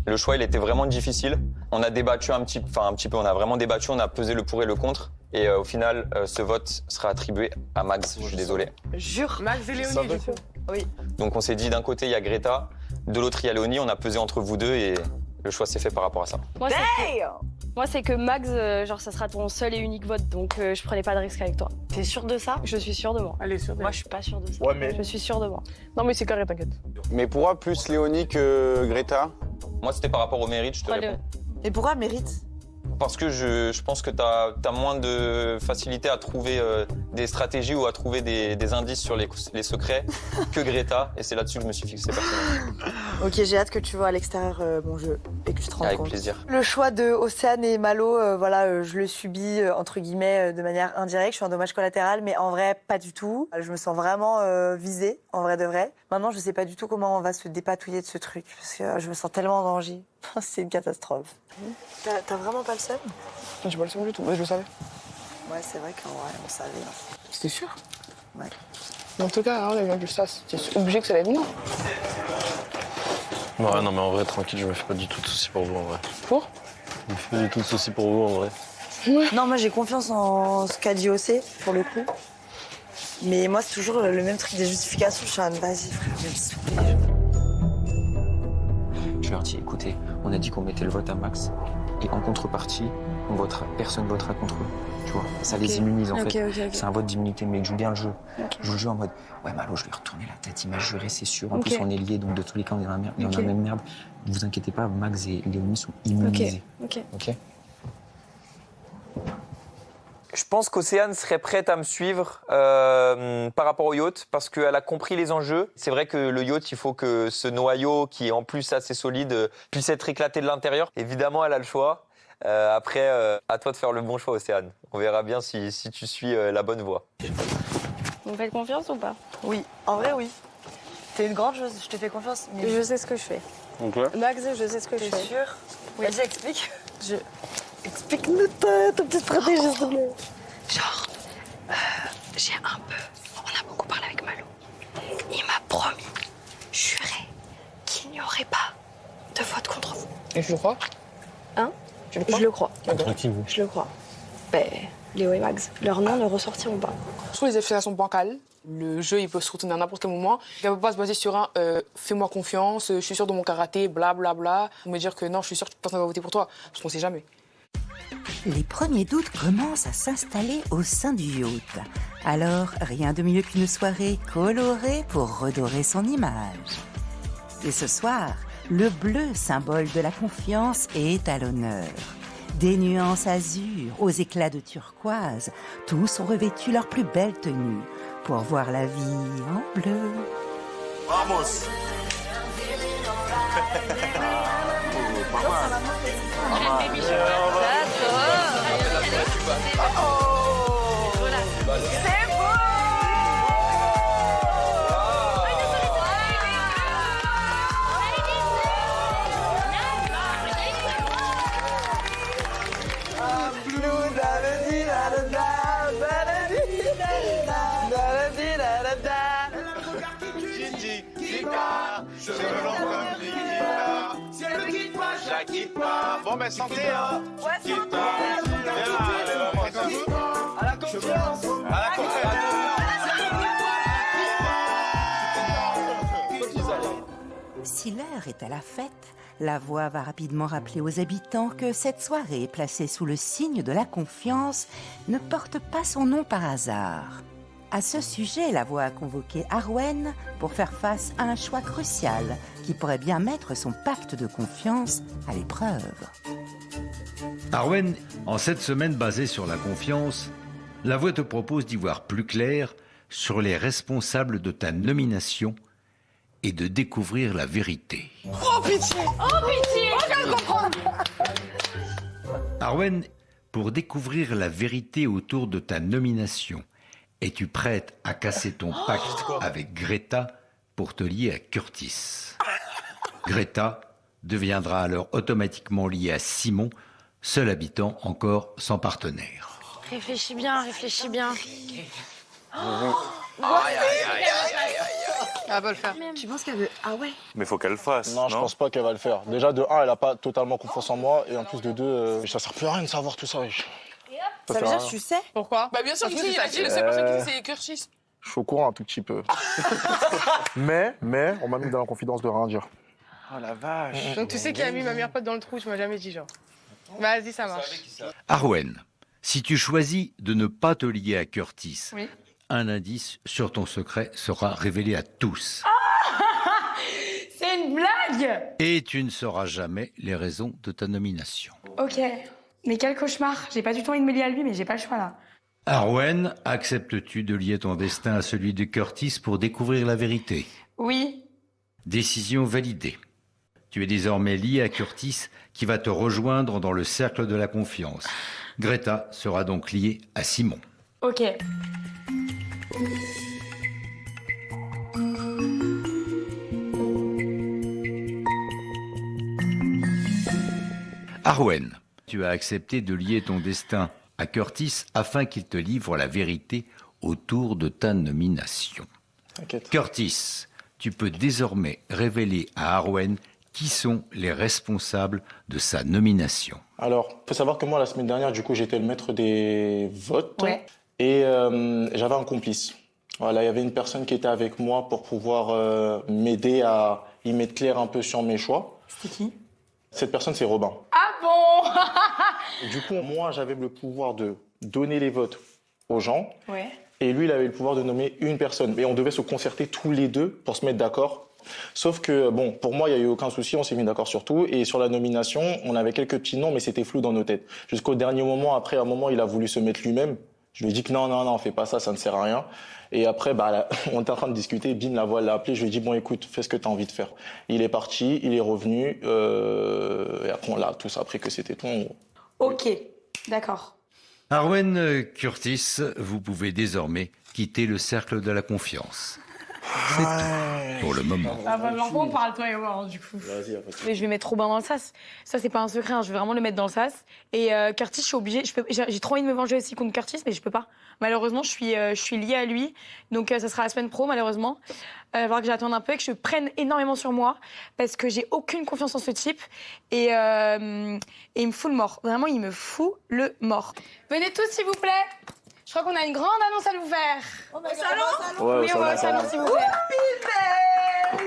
Le choix, il était vraiment difficile. On a débattu un petit peu, on a vraiment débattu, on a pesé le pour et le contre. Et au final, ce vote sera attribué à Max, je suis désolé. Jure. Max et Léonie, du coup. Oui. Donc on s'est dit, d'un côté, il y a Greta, de l'autre, il y a Léonie, on a pesé entre vous deux et le choix s'est fait par rapport à ça. Moi, c'est que Max, genre, ça sera ton seul et unique vote, donc je prenais pas de risque avec toi. T'es sûr de ça? Je suis sûre de moi. Elle est sûre de Moi, je suis pas sûre de ça. Ouais, mais- Je suis sûre de moi. Non, mais c'est carré, t'inquiète. Mais pourquoi plus Léonie que Greta? Moi, c'était par rapport au mérite, je te réponds. Et pourquoi mérite? Parce que je pense que tu as moins de facilité à trouver des stratégies ou à trouver des indices sur les secrets que Greta. Et c'est là-dessus que je me suis fixé personnellement. Ok, j'ai hâte que tu vois à l'extérieur mon jeu et que tu te rendes Avec compte. plaisir. Le choix de Océane et Malo, je le subis entre guillemets de manière indirecte. Je suis un dommage collatéral, mais en vrai, pas du tout. Je me sens vraiment visée, en vrai de vrai. Maintenant, je sais pas du tout comment on va se dépatouiller de ce truc, parce que je me sens tellement en danger. C'est une catastrophe. T'as vraiment pas le seum? J'ai pas le seum du tout, mais je le savais. Ouais, c'est vrai qu'en vrai, on savait. C'était sûr? Ouais. Mais en tout cas, on a bien vu ça. C'était obligé que ça allait venir. Ouais, non, mais en vrai, tranquille, je me fais pas du tout de soucis pour vous, en vrai. Pour? Je me fais pas du tout de soucis pour vous, en vrai. Ouais. Non, moi j'ai confiance en ce qu'a dit OC, pour le coup. Mais moi, c'est toujours le même truc des justifications. Je suis en vas-y, frère, s'il vous plaît. Je leur dis, écoutez, on a dit qu'on mettait le vote à max. Et en contrepartie, personne votera contre eux. Tu vois, ça les immunise en fait. C'est un vote d'immunité, mais ils jouent bien le jeu. Je joue le jeu en mode, ouais, Malo, je vais retourner la tête, il m'a juré, c'est sûr. En plus, on est liés, donc de tous les cas, on est dans la même merde. Ne vous inquiétez pas, Max et Léonie sont immunisés. Ok. Je pense qu'Océane serait prête à me suivre par rapport au yacht parce qu'elle a compris les enjeux. C'est vrai que le yacht, il faut que ce noyau, qui est en plus assez solide, puisse être éclaté de l'intérieur. Évidemment, elle a le choix. Après, à toi de faire le bon choix, Océane. On verra bien si tu suis la bonne voie. Vous me faites confiance ou pas? Oui, en vrai, oui. T'es une grande chose, je te fais confiance. Mais Je sais ce que je fais. Donc Max, je sais ce que je fais. T'es sûr? Oui. Vas-y, explique. Explique-nous ta petite stratégie, s'il te plaît. Genre, j'ai un peu... On a beaucoup parlé avec Malo. Il m'a promis, juré, qu'il n'y aurait pas de vote contre vous. Et tu le crois? Hein? Tu le crois? Je le crois. Tranquille, vous. Je le crois. Ben, Léo et Max, leurs noms ne ressortiront pas. Sur les affiliations bancales, le jeu il peut se retourner à n'importe quel moment. Il ne peut pas se baser sur un fais-moi confiance, je suis sûr de mon karaté, blablabla. Bla, bla, ou me dire que non, je suis sûr que personne ne va voter pour toi, parce qu'on ne sait jamais. Les premiers doutes commencent à s'installer au sein du yacht. Alors, rien de mieux qu'une soirée colorée pour redorer son image. Et ce soir, le bleu, symbole de la confiance, est à l'honneur. Des nuances azur aux éclats de turquoise, tous ont revêtu leur plus belle tenue pour voir la vie en bleu. Vamos! Si elle me quitte pas, je la quitte pas. Bon, ben santé, hein. Ouais, santé. À la confiance. À la confiance. Si l'heure est à la fête, la voix va rapidement rappeler aux habitants que cette soirée, placée sous le signe de la confiance, ne porte pas son nom par hasard. À ce sujet, la voix a convoqué Arwen pour faire face à un choix crucial qui pourrait bien mettre son pacte de confiance à l'épreuve. Arwen, en cette semaine basée sur la confiance, la voix te propose d'y voir plus clair sur les responsables de ta nomination et de découvrir la vérité. Oh pitié! Oh pitié! Oh, je viens de comprendre! Arwen, pour découvrir la vérité autour de ta nomination, es-tu prête à casser ton pacte avec Greta pour te lier à Curtis? Greta deviendra alors automatiquement liée à Simon, seul habitant encore sans partenaire. Réfléchis bien, réfléchis bien. Elle va le faire. Tu penses qu'elle veut... Ah ouais? Mais faut qu'elle le fasse. Non, je pense pas qu'elle va le faire. Déjà, de 1, elle a pas totalement confiance en moi. Et en plus de 2, ça sert plus à rien de savoir tout ça. Ça veut dire que tu sais? Pourquoi? Bah bien sûr, je sais, il a dit, le seul personne qui sait, c'est Curtis. Je suis au courant un tout petit peu. mais, on m'a mis dans la confidence de rien dire. Oh la vache. Donc tu sais qui a mis ma meilleure pote dans le trou, tu m'as jamais dit genre. Vas-y, ça marche. Arwen, si tu choisis de ne pas te lier à Curtis, Oui. un indice sur ton secret sera révélé à tous. C'est une blague! Et tu ne sauras jamais les raisons de ta nomination. Ok. Mais quel cauchemar. J'ai pas du tout envie de me lier à lui, mais j'ai pas le choix là. Arwen, acceptes-tu de lier ton destin à celui de Curtis pour découvrir la vérité? Oui. Décision validée. Tu es désormais lié à Curtis qui va te rejoindre dans le cercle de la confiance. Greta sera donc liée à Simon. Ok. Arwen, tu as accepté de lier ton destin à Curtis afin qu'il te livre la vérité autour de ta nomination. T'inquiète. Curtis, tu peux désormais révéler à Arwen qui sont les responsables de sa nomination. Alors, il faut savoir que moi, la semaine dernière, du coup, j'étais le maître des votes. Ouais. Et j'avais un complice. Voilà, il y avait une personne qui était avec moi pour pouvoir m'aider à y mettre clair un peu sur mes choix. C'est qui? Cette personne, c'est Robin. Ah bon? Et du coup, moi, j'avais le pouvoir de donner les votes aux gens. Ouais. Et lui, il avait le pouvoir de nommer une personne. Et on devait se concerter tous les deux pour se mettre d'accord. Sauf que, bon, pour moi, il n'y a eu aucun souci, on s'est mis d'accord sur tout. Et sur la nomination, on avait quelques petits noms, mais c'était flou dans nos têtes. Jusqu'au dernier moment, après, à un moment, il a voulu se mettre lui-même. Je lui ai dit que non, fais pas ça, ça ne sert à rien. Et après, on était en train de discuter, Bin, la voix l'a appelé, je lui ai dit, bon, écoute, fais ce que tu as envie de faire. Il est parti, il est revenu, et après, on l'a tous appris que c'était tout. Ok, d'accord. Arwen, Curtis, vous pouvez désormais quitter le cercle de la confiance. C'est tout pour le moment. Ah bah, on parle toi et moi, du coup. Vas-y, Mais je vais mettre Robin dans le sas. Ça, c'est pas un secret, hein. Je vais vraiment le mettre dans le sas. Et Curtis, je suis obligée. J'ai trop envie de me venger aussi contre Curtis, mais je peux pas. Malheureusement, je suis liée à lui. Donc, ça sera la semaine pro, malheureusement. Il va falloir que j'attende un peu et que je prenne énormément sur moi parce que j'ai aucune confiance en ce type. Et il me fout le mort. Vraiment, il me fout le mort. Venez tous, s'il vous plaît. Je crois qu'on a une grande annonce à vous faire. Au salon? Ouais, Oui, on va au salon, s'il vous plaît. Oh,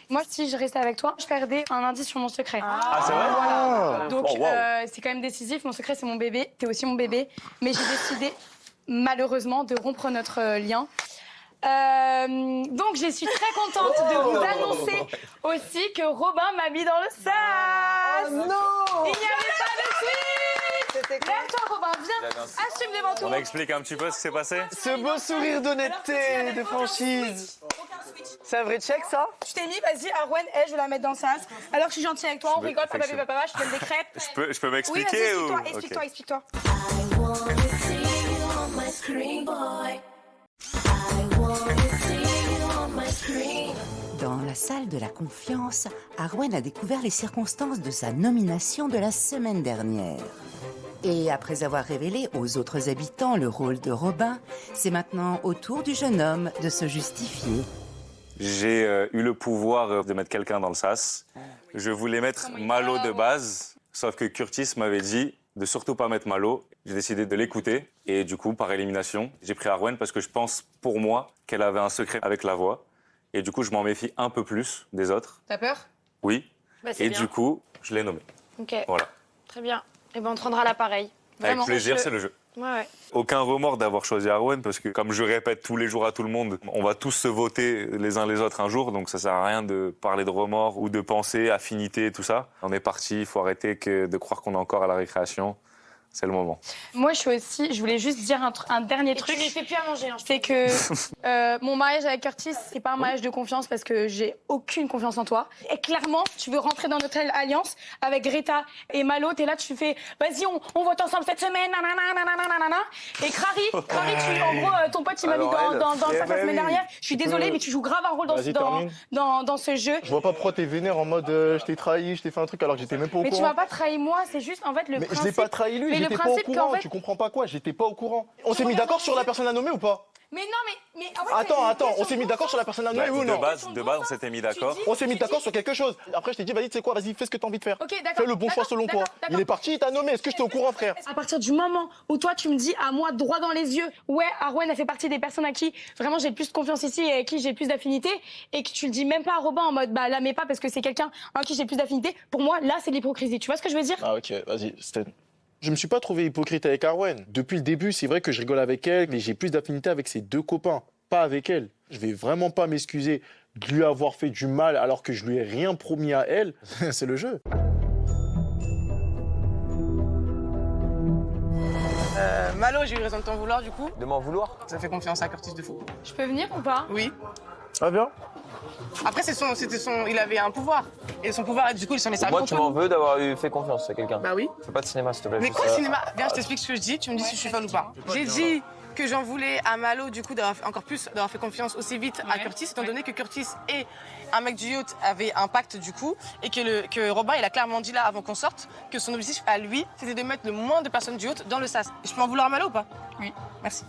Moi, si je restais avec toi, je perdais un indice sur mon secret. Ah, c'est vrai? Voilà. Donc, Oh, wow. c'est quand même décisif. Mon secret, c'est mon bébé. T'es aussi mon bébé. Mais j'ai décidé, malheureusement, de rompre notre lien. Donc, je suis très contente de vous annoncer aussi que Robin m'a mis dans le sas. non! Il n'y avait pas de suite! Lève-toi, Robin, viens, assume devant tout. On explique un petit peu ce qui s'est passé? Ce beau sourire d'honnêteté, de franchise. C'est un vrai check, ça? Je t'ai mis, vas-y, Arwen, je vais la mettre dans le sas. Alors, je suis gentille avec toi, on rigole, papa, je te donne des crêpes. Je peux m'expliquer Oui, vas-y, ou... explique-toi, Ok. explique-toi. Dans la salle de la confiance, Arwen a découvert les circonstances de sa nomination de la semaine dernière. Et après avoir révélé aux autres habitants le rôle de Robin, c'est maintenant au tour du jeune homme de se justifier. J'ai eu le pouvoir de mettre quelqu'un dans le sas. Je voulais mettre Malo de base, sauf que Curtis m'avait dit de surtout pas mettre Malo. J'ai décidé de l'écouter et du coup, par élimination, j'ai pris Arwen parce que je pense, pour moi, qu'elle avait un secret avec la voix. Et du coup, je m'en méfie un peu plus des autres. T'as peur? Oui. Bah, c'est Et bien. du coup, je l'ai nommé. Ok, Voilà. très bien. Et ben on te rendra l'appareil. Avec plaisir, c'est le jeu. Ouais. Aucun remords d'avoir choisi Arwen parce que, comme je répète tous les jours à tout le monde, on va tous se voter les uns les autres un jour, donc ça sert à rien de parler de remords ou de pensée, affinité, tout ça. On est parti, il faut arrêter de croire qu'on est encore à la récréation. C'est le moment. Moi, je voulais juste dire un dernier truc. Tu lui fais plus à manger. Hein, c'est que mon mariage avec Curtis, c'est pas un mariage de confiance parce que j'ai aucune confiance en toi. Et clairement, tu veux rentrer dans notre alliance avec Greta et Malo. T'es là, tu fais, vas-y, on vote ensemble cette semaine. Nanana. Et Crary, en gros, ton pote, il m'a mis dans le sac la semaine dernière. Je suis désolée, mais tu joues grave un rôle dans ce jeu. Je vois pas pourquoi t'es vénère en mode je t'ai trahi, je t'ai fait un truc alors que j'étais même pas au Mais courant. tu m'as pas trahi moi, c'est juste en fait le Mais principe. je l'ai pas trahi lui, j'étais pas au courant. Tu comprends pas quoi? J'étais pas au courant. On s'est mis d'accord sur la personne à nommer ou pas? Mais non, mais en fait, Attends, on s'est mis d'accord sur la personne à nommer ou non? De base, on s'était mis d'accord. On s'est mis d'accord sur quelque chose. Après, je t'ai dit, vas-y, tu sais quoi, vas-y, fais ce que t'as envie de faire. Ok, d'accord. Fais le bon choix selon toi. Il est parti, il t'a nommé. Est-ce que j'étais au courant, frère? À partir du moment où toi, tu me dis à moi, droit dans les yeux, ouais, Arwen, elle fait partie des personnes à qui vraiment j'ai le plus de confiance ici et à qui j'ai le plus d'affinité, et que tu le dis même pas à Robin en mode, bah, la mets pas parce que c'est quelqu'un en qui j'ai plus d'affinité, pour moi, là, c'est de l'hypocrisie. Tu vois ce que je veux dire? Ah, ok, vas-y, Stan. Je me suis pas trouvé hypocrite avec Arwen. Depuis le début, c'est vrai que je rigole avec elle, mais j'ai plus d'affinité avec ses deux copains, pas avec elle. Je vais vraiment pas m'excuser de lui avoir fait du mal alors que je lui ai rien promis à elle. C'est le jeu. Malo, j'ai eu raison de t'en vouloir du coup. De m'en vouloir? Ça fait confiance à Curtis de fou. Je peux venir ou pas? Oui. Ah bien. Après, il avait un pouvoir. Et son pouvoir, du coup, il s'en est servi Moi, contre tu m'en nous. veux d'avoir fait confiance à quelqu'un. Bah oui. Fais pas de cinéma, s'il te plaît. Mais juste, quoi, cinéma? Viens, je t'explique ce que je dis, tu me dis si je suis folle ou pas. J'ai dit que j'en voulais à Malo, du coup, encore plus d'avoir fait confiance aussi vite à Curtis, étant donné que Curtis et un mec du yacht avaient un pacte, du coup, et que Robin, il a clairement dit là, avant qu'on sorte, que son objectif à lui, c'était de mettre le moins de personnes du yacht dans le sas. Je peux en vouloir à Malo ou pas? Oui. Merci.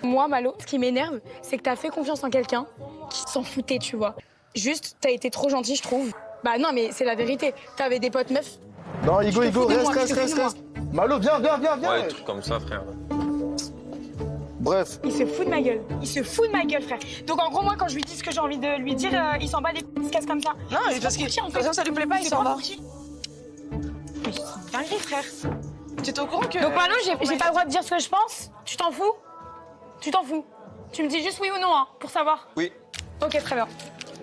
Moi, Malo, ce qui m'énerve, c'est que t'as fait confiance en quelqu'un qui s'en foutait, tu vois. Juste, t'as été trop gentil, je trouve. Bah non, mais c'est la vérité. T'avais des potes meufs. Non, Igo, reste. Malo, viens. Ouais, des trucs comme ça, frère. Bref. Il se fout de ma gueule. Il se fout de ma gueule, frère. Donc en gros, moi, quand je lui dis ce que j'ai envie de lui dire, il s'en bat les couilles, il se casse comme ça. Non, mais parce que ça lui plaît pas, il s'en va. Mais c'est dingue, frère. Tu es au courant que... Donc Malo, j'ai pas le droit de dire ce que je pense? Tu t'en fous? Tu t'en fous? Tu me dis juste oui ou non, hein, pour savoir? Oui. Ok, très bien.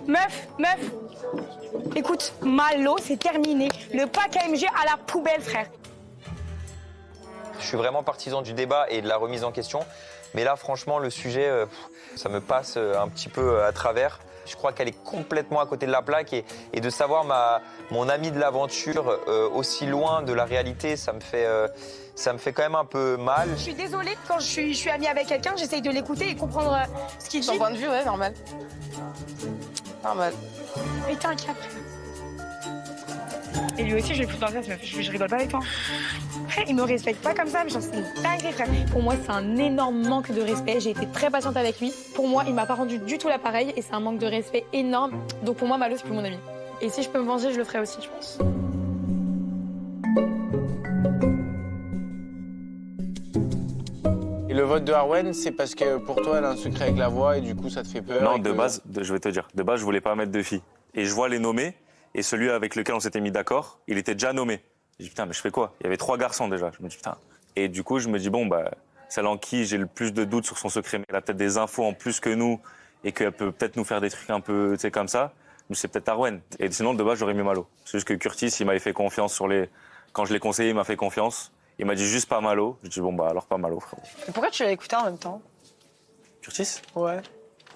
Meuf, écoute, Malo, c'est terminé. Le pack AMG à la poubelle, frère. Je suis vraiment partisan du débat et de la remise en question. Mais là, franchement, le sujet, ça me passe un petit peu à travers. Je crois qu'elle est complètement à côté de la plaque et de savoir mon ami de l'aventure aussi loin de la réalité, ça me fait quand même un peu mal. Je suis désolée, quand je suis amie avec quelqu'un, j'essaye de l'écouter et comprendre ce qu'il dit. Son point de vue, ouais, normal. Normal. Mais t'es un cap. Et lui aussi, je le fous dans la face, je rigole pas avec toi. Frère, il me respecte pas comme ça, mais j'en sais une dinguerie, frère. Pour moi, c'est un énorme manque de respect. J'ai été très patiente avec lui. Pour moi, il m'a pas rendu du tout l'appareil et c'est un manque de respect énorme. Donc pour moi, Malo, c'est plus mon ami. Et si je peux me venger, je le ferai aussi, je pense. Et le vote de Arwen, c'est parce que pour toi, elle a un secret avec la voix et du coup, ça te fait peur? Non, de base, je vais te dire, de base, je voulais pas mettre de filles. Et je vois les nommer, et celui avec lequel on s'était mis d'accord, il était déjà nommé. Je dis putain, mais je fais quoi? Il y avait 3 garçons déjà. Je me dis putain. Et du coup, je me dis bon, bah, celle en qui j'ai le plus de doutes sur son secret, mais elle a peut-être des infos en plus que nous, et qu'elle peut peut-être nous faire des trucs un peu, tu sais, comme ça. Mais c'est peut-être Arwen. Et sinon, de base, j'aurais mis Malo. C'est juste que Curtis, il m'avait fait confiance sur les. Quand je l'ai conseillé, il m'a fait confiance. Il m'a dit juste pas Malo. Je dis bon, bah, alors pas Malo, frérot. Mais pourquoi tu l'as écouté en même temps? Curtis? Ouais.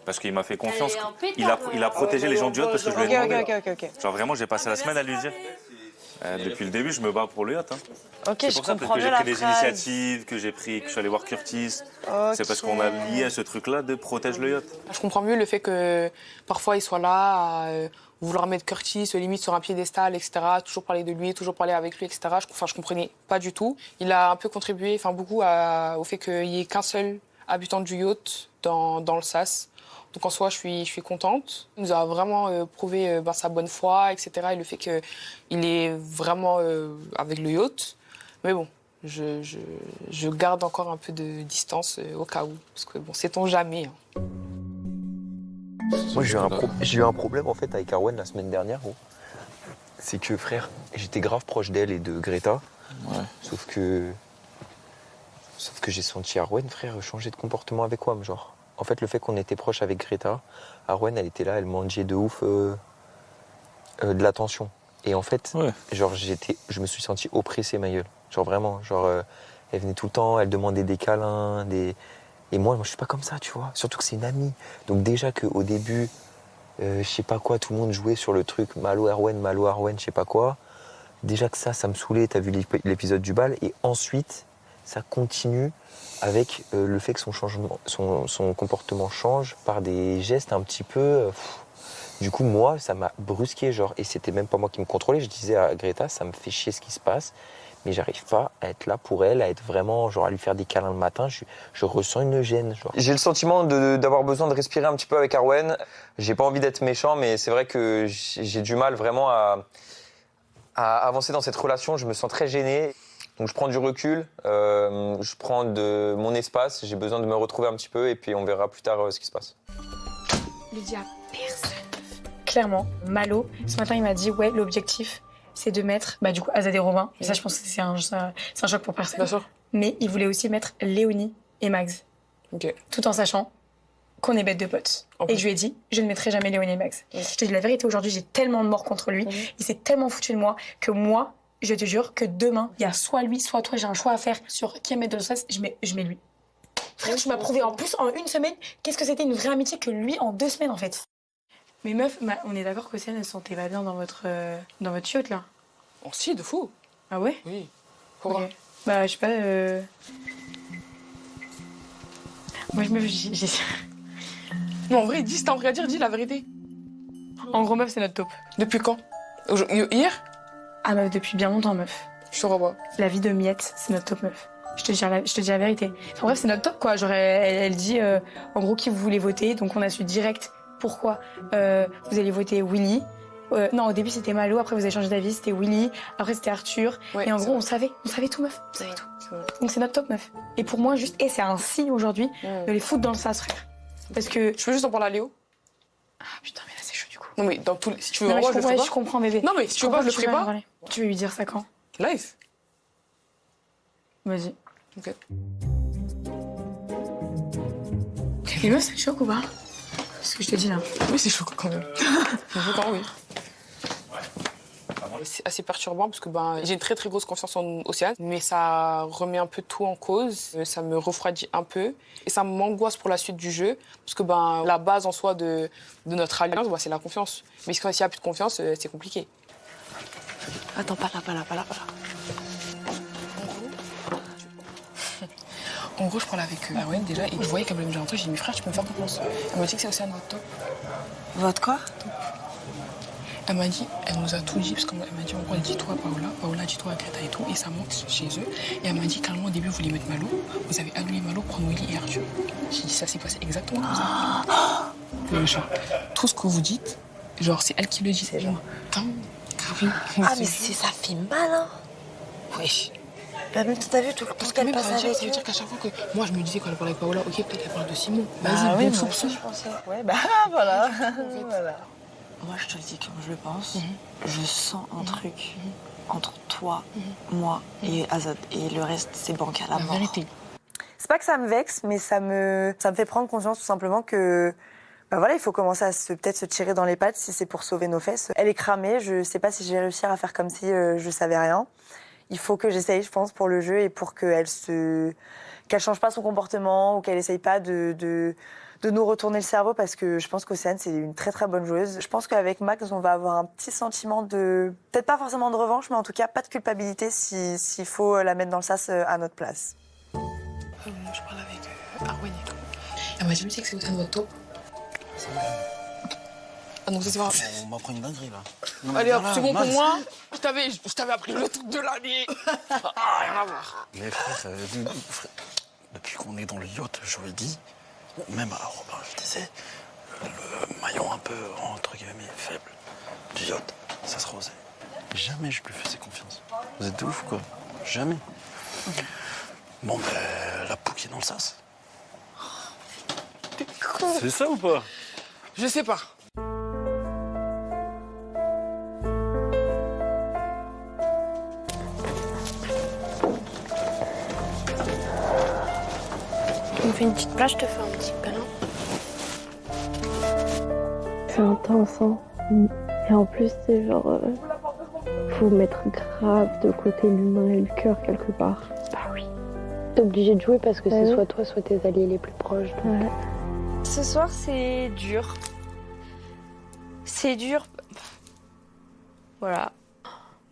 Parce qu'il m'a fait confiance. Il a protégé les gens du yacht parce que je lui ai demandé. Ok. Genre vraiment, j'ai passé la semaine à lui dire. Depuis le début, je me bats pour le yacht. Hein. Ok, c'est je pour ça comprends que j'ai mieux pris la des phrase. initiatives, que je suis allé voir Curtis. C'est parce qu'on a lié à ce truc-là de protège le yacht. Je comprends mieux le fait que parfois il soit là à vouloir mettre Curtis limite sur un piédestal, etc. Toujours parler de lui, toujours parler avec lui, etc. Je comprenais pas du tout. Il a un peu contribué, beaucoup au fait qu'il y ait qu'un seul habitant du yacht dans le sas. Donc en soi, je suis contente. Il nous a vraiment prouvé sa bonne foi, etc. Et le fait qu'il est vraiment avec le yacht. Mais bon, je garde encore un peu de distance au cas où. Parce que bon, sait-on jamais. Hein. Moi, j'ai eu un problème en fait avec Arwen la semaine dernière. C'est que, frère, j'étais grave proche d'elle et de Greta. Ouais. Sauf que j'ai senti Arwen, frère, changer de comportement avec WAM, genre. En fait, le fait qu'on était proche avec Greta, Arwen, elle était là, elle mangeait de ouf de l'attention. Et en fait, genre, je me suis senti oppressé, ma gueule. Genre vraiment, genre, elle venait tout le temps, elle demandait des câlins, Et moi, je suis pas comme ça, tu vois. Surtout que c'est une amie. Donc déjà qu'au début, je sais pas quoi, tout le monde jouait sur le truc Malo Arwen, je sais pas quoi. Déjà que ça me saoulait, t'as vu l'épisode du bal. Et ensuite, ça continue avec le fait que son comportement change par des gestes un petit peu... Du coup, moi, ça m'a brusqué, genre. Et c'était même pas moi qui me contrôlais. Je disais à Greta, ça me fait chier ce qui se passe. Mais j'arrive pas à être là pour elle, à être vraiment, genre, à lui faire des câlins le matin. Je ressens une gêne, genre. J'ai le sentiment d'avoir besoin de respirer un petit peu avec Arwen. J'ai pas envie d'être méchant, mais c'est vrai que j'ai du mal vraiment à avancer dans cette relation. Je me sens très gêné. Donc je prends du recul, je prends de mon espace. J'ai besoin de me retrouver un petit peu et puis on verra plus tard ce qui se passe. Je le dis à personne. Clairement, Malo, ce matin, il m'a dit, ouais, l'objectif, c'est de mettre, du coup, Azad et Robin. Et ça, je pense que c'est un choc pour personne. Bien sûr. Mais il voulait aussi mettre Léonie et Max. Ok. Tout en sachant qu'on est bêtes de potes. Et je lui ai dit, je ne mettrai jamais Léonie et Max. Je te dis la vérité, aujourd'hui, j'ai tellement de morts contre lui. Il s'est tellement foutu de moi que moi, Je te jure que demain, il y a soit lui, soit toi, j'ai un choix à faire sur qui mettre de l'estress, je mets lui. Frère, tu m'as prouvé en plus en une semaine qu'est-ce que c'était une vraie amitié que lui en 2 semaines en fait. Mais meuf, on est d'accord qu'Océane, elle se sentait pas bien dans votre yacht là? Oh si, de fou. Ah ouais? Oui. Pourquoi? Bah, je sais pas. Moi, j'ai. Non, en vrai, dis, si t'as envie à dire, dis la vérité. En gros, meuf, c'est notre top. Depuis quand? Hier? Ah, meuf, depuis bien longtemps, meuf. Je te revois. La vie de Miette, c'est notre top, meuf. Je te dis la vérité. Enfin, bref, c'est notre top, quoi. Genre, elle dit, en gros, qui vous voulez voter. Donc, on a su direct pourquoi vous allez voter Willy. Non, au début, c'était Malo. Après, vous avez changé d'avis. C'était Willy. Après, c'était Arthur. Ouais, et en gros, on savait tout, meuf. On savait tout. Donc, c'est notre top, meuf. Et pour moi, juste, c'est un signe aujourd'hui de les foutre dans le sas, frère. Parce que. Je peux juste en parler à Léo? Ah, putain, mais là, c'est chaud, du coup. Non, mais dans tous si tu veux, non, je le ferai pas. Je comprends, bébé. Non, mais si tu veux pas, je le ferai pas. Tu veux lui dire ça quand? Live. Vas-y. Ok. Les meufs, ça te choque ou pas? Ce que je te dis là. Oui, c'est choquant quand même. C'est choquant, oui. C'est assez perturbant parce que j'ai une très très grosse confiance en Océane, mais ça remet un peu tout en cause, ça me refroidit un peu et ça m'angoisse pour la suite du jeu parce que la base en soi de notre alliance, c'est la confiance. Mais s'il n'y a plus de confiance, c'est compliqué. Attends, pas là. En gros, je parlais avec Arwen déjà et je voyais qu'elle voulait me dire un truc. J'ai dit, mais frère, tu peux me faire confiance. Elle m'a dit que c'est Océane votre top. Votre quoi? Elle m'a dit, elle nous a tout dit, parce qu'elle m'a dit, en gros, elle dit toi à Paola, Paola dit toi à Greta et tout, et ça manque chez eux. Et elle m'a dit, carrément, au début, vous voulez mettre Malo, vous avez annulé Malo, prendre Willy et Arthur. J'ai dit, ça s'est passé exactement comme ça. Genre, tout ce que vous dites, genre, c'est elle qui le dit. C'est genre, ah, mais ça fait mal, hein. Oui. Bah, même t'as vu tout ce qu'elle passe avec. Ça veut dire qu'à chaque fois que moi, je me disais quand elle parlait avec Paola, ok, peut-être qu'elle parle de Simon. Vas-y, oui, bon soupçon. Je pensais. Ouais, bah voilà. Voilà. Moi, je te le dis comme je le pense. Je sens un truc entre toi, moi et Azad. Et le reste, c'est bancal à mort. C'est pas que ça me vexe, mais ça me fait prendre conscience tout simplement que il faut commencer à peut-être se tirer dans les pattes si c'est pour sauver nos fesses. Elle est cramée, je sais pas si je vais réussir à faire comme si je savais rien. Il faut que j'essaye, je pense, pour le jeu et pour qu'elle change pas son comportement ou qu'elle essaye pas de nous retourner le cerveau parce que je pense qu'Océane, c'est une très très bonne joueuse. Je pense qu'avec Max, on va avoir un petit sentiment de... Peut-être pas forcément de revanche, mais en tout cas pas de culpabilité s'il faut la mettre dans le sas à notre place. Je parle avec Arwen et tout. Elle m'a dit, tu sais que c'est Océane votre top. Ah non, ça c'est vrai. On m'a pris une dinguerie là. Non, allez hop, c'est bon pour moi. Je t'avais appris le truc de l'année. Ah, rien à voir. Mais frère, depuis qu'on est dans le yacht, je lui ai dit, même à Robin, je disais, le maillon un peu, entre guillemets, faible du yacht, ça sera osé. Jamais je lui faisais confiance. Vous êtes de ouf ou quoi? Jamais. Bon, ben, la poux qui est dans le sas. C'est ça ou pas? Je sais pas. On me fait une petite plage, je te fais un petit câlin. C'est intense, hein. Et en plus, c'est genre... faut mettre grave de côté l'humain et le cœur quelque part. Bah oui. T'es obligé de jouer parce que c'est soit toi, soit tes alliés les plus proches. Donc... Ce soir, c'est dur. C'est dur. Voilà.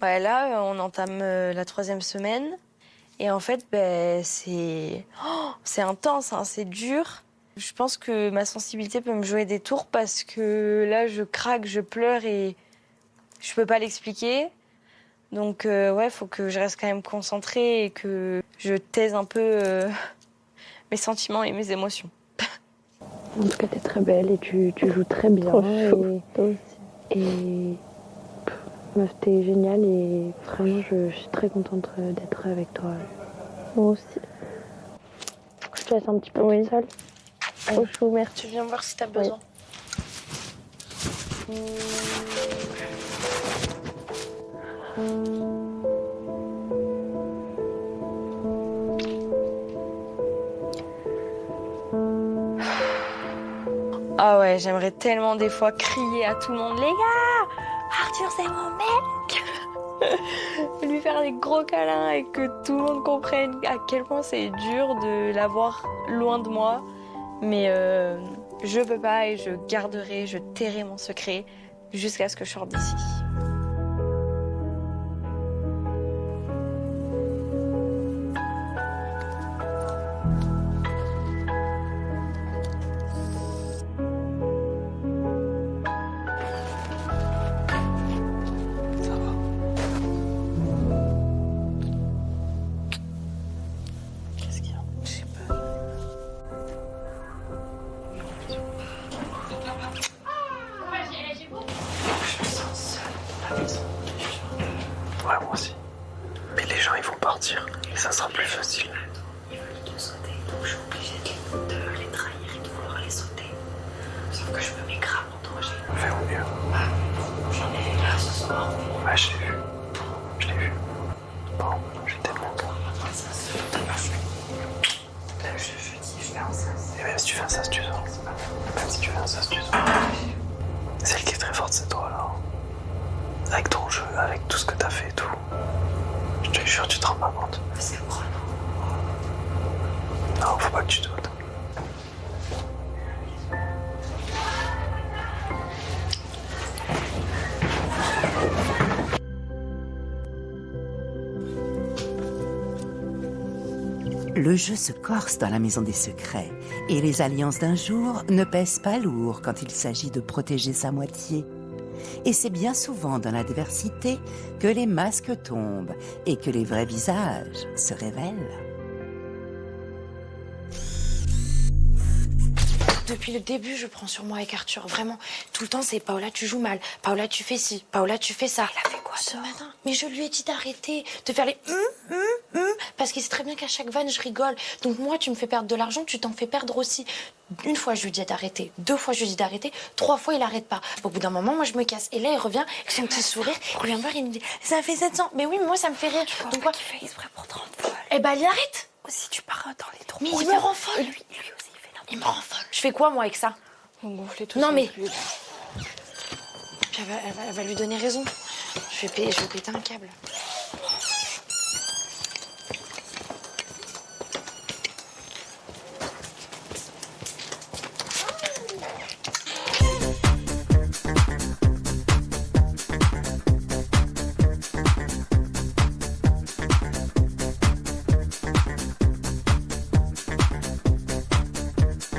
Ouais, là, on entame la 3e semaine. Et en fait, c'est intense, hein, c'est dur. Je pense que ma sensibilité peut me jouer des tours parce que là, je craque, je pleure et je peux pas l'expliquer. Donc, faut que je reste quand même concentrée et que je taise un peu mes sentiments et mes émotions. En tout cas, t'es très belle et tu joues très bien. Et meuf, t'es géniale et vraiment, je suis très contente d'être avec toi. Moi aussi. Je te laisse un petit peu toute seule. Au chou, merci. Tu viens me voir si t'as besoin. Ah ouais, j'aimerais tellement des fois crier à tout le monde, les gars, Arthur c'est mon mec. lui faire des gros câlins et que tout le monde comprenne à quel point c'est dur de l'avoir loin de moi. Mais je peux pas et je garderai, je tairai mon secret jusqu'à ce que je sorte d'ici. Ouais, moi aussi. Mais les gens, ils vont partir. Et ça sera plus facile. Ils veulent te sauter, donc je suis obligée de les trahir et de vouloir les sauter. Sauf que je me mets grave en danger. Fais au mieux. J'en ai vu là ce soir. Ouais, je l'ai vu. Je l'ai vu. Bon, j'ai tellement peur. Je fais un sas. Et même si tu fais un sas, tu sors. Même si tu fais un sas, tu sors. Celle qui est très forte, c'est toi, là. Avec ton jeu, avec tout ce que t'as fait et tout. Je te jure, tu te rends pas compte. C'est vrai. Non, faut pas que tu doutes. Le jeu se corse dans la maison des secrets et les alliances d'un jour ne pèsent pas lourd quand il s'agit de protéger sa moitié. Et c'est bien souvent dans l'adversité que les masques tombent et que les vrais visages se révèlent. Depuis le début, je prends sur moi avec Arthur. Vraiment, tout le temps, c'est Paola, tu joues mal. Paola, tu fais ci. Paola, tu fais ça. Il a fait quoi ce matin? Mais je lui ai dit d'arrêter de faire les parce qu'il sait très bien qu'à chaque vanne, je rigole. Donc moi, tu me fais perdre de l'argent, tu t'en fais perdre aussi. Une fois, je lui dis d'arrêter. 2 fois, je lui dis d'arrêter. 3 fois, il arrête pas. Au bout d'un moment, moi, je me casse. Et là, il revient avec son petit sourire. Il vient me voir, il me dit, ça fait 700. Mais oui, mais moi, ça me fait rire. Donc quoi? Il fait exprès pour te rendre folle. Eh ben, il arrête. Si tu pars dans les trous. Mais il me rend folle. Lui aussi, il fait n'importe quoi. Il me rend folle. Je fais quoi, moi, avec ça? Non, mais... Puis elle va lui donner raison. Je vais péter un câble.